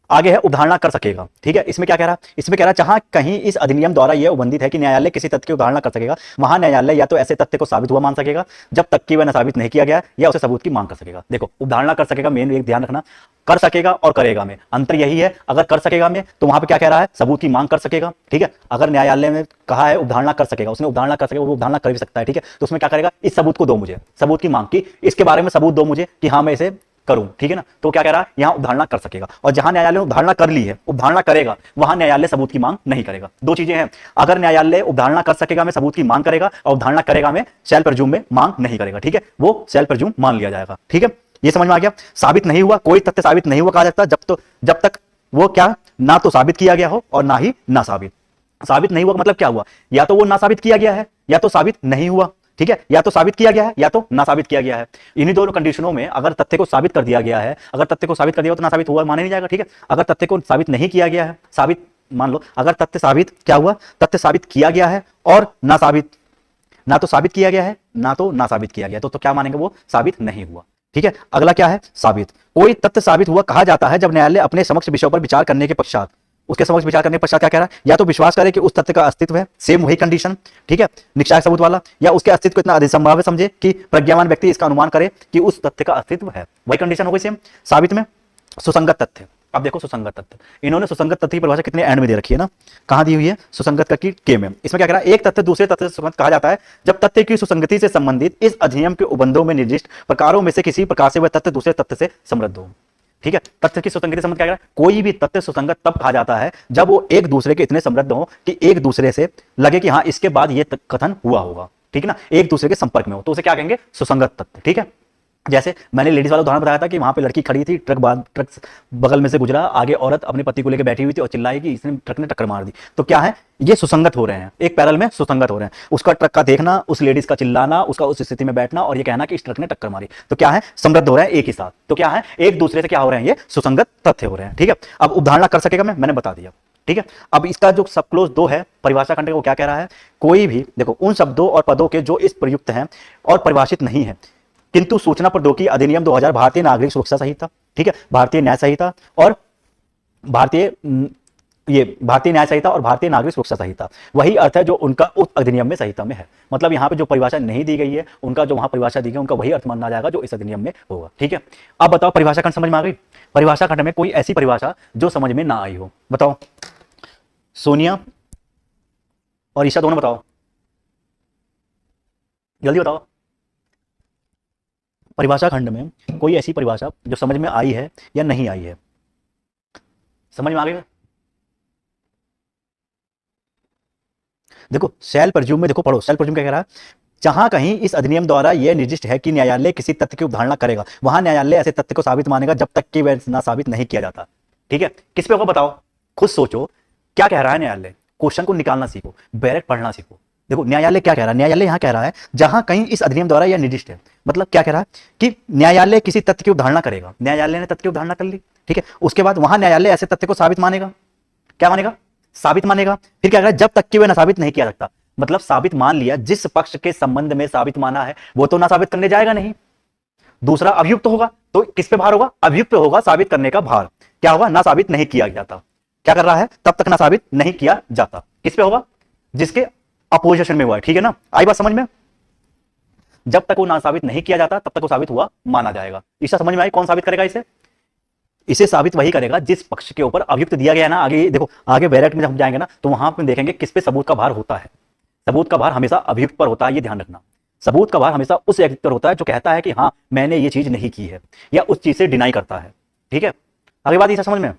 आगे है उदाहरणा कर सकेगा। ठीक है, इसमें क्या कह रहा है? इसमें कह रहा है जहां कहीं इस अधिनियम द्वारा यह उबंधित है कि न्यायालय किसी तथ्य की उदाहरणा कर सकेगा, वहां न्यायालय या तो ऐसे तथ्य को साबित हुआ मान सकेगा जब तक कि वह न साबित नहीं किया गया, या उसे सबूत की मांग कर सकेगा। देखो उदाहरणा कर सकेगा, मेन एक ध्यान रखना, कर सकेगा और करेगा में अंतर यही है। अगर कर सकेगा में तो वहां पे क्या कह रहा है? सबूत की मांग कर सकेगा। ठीक है, अगर न्यायालय में कहा है उदाहरणा कर सकेगा, उसने उदाहरणा कर सकेगा, वो उदाहरणा कर भी सकता है। ठीक है, तो उसमें क्या करेगा? इस सबूत को दो मुझे, सबूत की मांग की, इसके बारे में सबूत दो मुझे कि हाँ मैं इसे करूं। ठीक है ना, तो क्या कह रहा है? यहां उदाहरणा कर सकेगा। और जहां न्यायालय ने उदाहरणा कर ली है, उदाहरणा करेगा, वहां न्यायालय सबूत की मांग नहीं करेगा। दो चीजें हैं, अगर न्यायालय उदाहरणा कर सकेगा में सबूत की मांग करेगा, और उदाहरणा करेगा में सेल्फ प्रेज्यूम में मांग नहीं करेगा। ठीक है, वो सेल्फ प्रेज्यूम मान लिया जाएगा। ठीक है, ये समझ में आ गया? साबित नहीं हुआ, कोई तथ्य साबित नहीं हुआ कहा जाता जब तक वो क्या ना तो साबित किया गया हो और ना ही ना साबित। साबित नहीं हुआ मतलब क्या हुआ? या तो वो ना साबित किया गया है या तो साबित नहीं हुआ। ठीक है, या तो साबित किया गया है या तो ना साबित किया गया है। इन्हीं दोनों कंडीशनों में अगर तथ्य को साबित कर दिया गया है, अगर तथ्य को साबित कर दिया तो ना साबित हुआ माने नहीं जाएगा। ठीक है, अगर तथ्य को साबित नहीं किया गया है, साबित मान लो, अगर तथ्य साबित क्या हुआ? तथ्य साबित किया गया है और ना साबित, ना तो साबित किया गया है ना तो ना साबित किया गया, तो क्या मानेंगे? वो साबित नहीं हुआ। ठीक है, अगला क्या है, साबित। कोई तथ्य साबित हुआ कहा जाता है जब न्यायालय अपने समक्ष विषयों पर विचार करने के पश्चात, उसके समक्ष विचार करने के पश्चात क्या कह रहा है, या तो विश्वास करे कि उस तथ्य का अस्तित्व है, सेम वही कंडीशन, ठीक है, निश्चायक सबूत वाला, या उसके अस्तित्व को इतना अधिक संभाव्य समझे कि प्रज्ञावान व्यक्ति इसका अनुमान करे कि उस तथ्य का अस्तित्व है, वही कंडीशन हो गई सेम। साबित में सुसंगत तथ्य, अब देखो सुसंगत तथ्य, इन्होंने सुसंगत तथ्य की परिभाषा कितने एंड में दे रखी है ना, कहां दी हुई है, सुसंगत करके के में। इसमें क्या कह रहा है, एक तथ्य दूसरे तथ्य से संगत कहा जाता है जब तथ्य की सुसंगति से संबंधित इस अधिनियम के उबंधों में निर्दिष्ट प्रकारों में से किसी प्रकार से वह तथ्य दूसरे तथ्य से समृद्ध हो। ठीक है, तथ्य की सुसंगति संबंध क्या कह रहा है, कोई भी तथ्य सुसंगत तब कहा जाता है जब वो एक दूसरे के इतने समृद्ध हो कि एक दूसरे से लगे कि हाँ इसके बाद ये कथन हुआ होगा, ठीक है ना, एक दूसरे के संपर्क में हो, तो उसे क्या कहेंगे, सुसंगत तथ्य। ठीक है, जैसे मैंने लेडीज वाला उदाहरण बताया था कि वहां पे लड़की खड़ी थी, ट्रक बगल में से गुजरा, आगे औरत अपने पति को लेकर बैठी हुई थी और चिल्लाई कि इसने ट्रक ने टक्कर मार दी, तो क्या है, ये सुसंगत हो रहे हैं, एक पैरल में सुसंगत हो रहे हैं, उसका ट्रक का देखना, उस लेडीज का चिल्लाना, उसका उस स्थिति में बैठना और ये कहना कि इस ट्रक ने टक्कर मारी, तो क्या है, समृद्ध हो रहे हैं एक ही साथ, तो क्या है, एक दूसरे से क्या हो रहे हैं, ये सुसंगत तथ्य हो रहे हैं। ठीक है, अब उदाहरण कर सकेगा मैंने बता दिया। ठीक है, अब इसका जो सब क्लोज 2 है परिभाषा खंड, वो क्या कह रहा है, कोई भी देखो उन शब्दों और पदों के जो इस प्रयुक्त हैं और परिभाषित नहीं है किंतु सूचना प्रौद्योगिकी अधिनियम 2000, भारतीय नागरिक सुरक्षा संहिता, ठीक है, भारतीय न्याय संहिता और भारतीय न्याय संहिता और भारतीय नागरिक सुरक्षा संहिता, वही अर्थ है जो उनका उस अधिनियम में संहिता में है। मतलब यहाँ पे जो परिभाषा नहीं दी गई है, उनका जो वहां परिभाषा दी गई उनका वही अर्थ माना जाएगा जो इस अधिनियम में होगा। ठीक है, अब बताओ परिभाषा खंड समझ में आ गई, परिभाषा खंड में कोई ऐसी परिभाषा जो समझ में ना आई हो, बताओ, सोनिया और ईशा दोनों बताओ, जल्दी बताओ, परिभाषा खंड में कोई ऐसी परिभाषा जो समझ में आई है या नहीं आई है, समझ में आ गई। देखो सेल प्रज्यूम में देखो, पढ़ो सेल प्रज्यूम क्या कह रहा है, जहां कहीं इस अधिनियम द्वारा यह निर्दिष्ट है कि न्यायालय किसी तथ्य की अवधारणा करेगा, वहां न्यायालय ऐसे तथ्य को साबित मानेगा जब तक कि वह ना साबित नहीं किया जाता। ठीक है, किस पे होगा बताओ, खुद सोचो क्या कह रहा है न्यायालय, क्वेश्चन को निकालना सीखो, बैरक पढ़ना सीखो। देखो न्यायालय क्या कह रहा है, न्यायालय यहां कह रहा है जहां कहीं इस अधिनियम द्वारा यह निर्दिष्ट है, मतलब क्या कह रहा है कि न्यायालय किसी तथ्य की अवधारणा करेगा, न्यायालय ने तथ्य की अवधारणा कर ली, ठीक है, उसके बाद वहां न्यायालय ऐसे तथ्य को साबित मानेगा, क्या मानेगा, साबित मानेगा, फिर क्या कह रहा है, जब तक कि वह ना साबित नहीं किया सकता, मतलब साबित मान लिया, जिस पक्ष के संबंध में साबित माना है वो तो ना साबित करने जाएगा नहीं, दूसरा अभियुक्त होगा, तो किस पे भार होगा, अभियुक्त पे होगा साबित करने का भार, क्या होगा, ना साबित नहीं किया जाता, क्या कर रहा है, तब तक ना साबित नहीं किया जाता, किस पे होगा, जिसके अपोजिशन में हुआ है। ठीक है ना, आई बात समझ में, जब तक वो ना साबित नहीं किया जाता तब तक वो साबित हुआ माना जाएगा। इसका समझ में आई, कौन साबित करेगा इसे साबित वही करेगा जिस पक्ष के ऊपर अभियुक्त दिया गया ना। आगे देखो, आगे बैरक में जब हम जाएंगे ना तो वहां पर देखेंगे किस पे सबूत का भार होता है, सबूत का भार हमेशा अभियुक्त पर होता है, ये ध्यान रखना, सबूत का भार हमेशा उस व्यक्ति पर होता है जो कहता है कि हाँ मैंने ये चीज नहीं की है या उस चीज से डिनाई करता है। ठीक है, आगे बात इसे समझ में।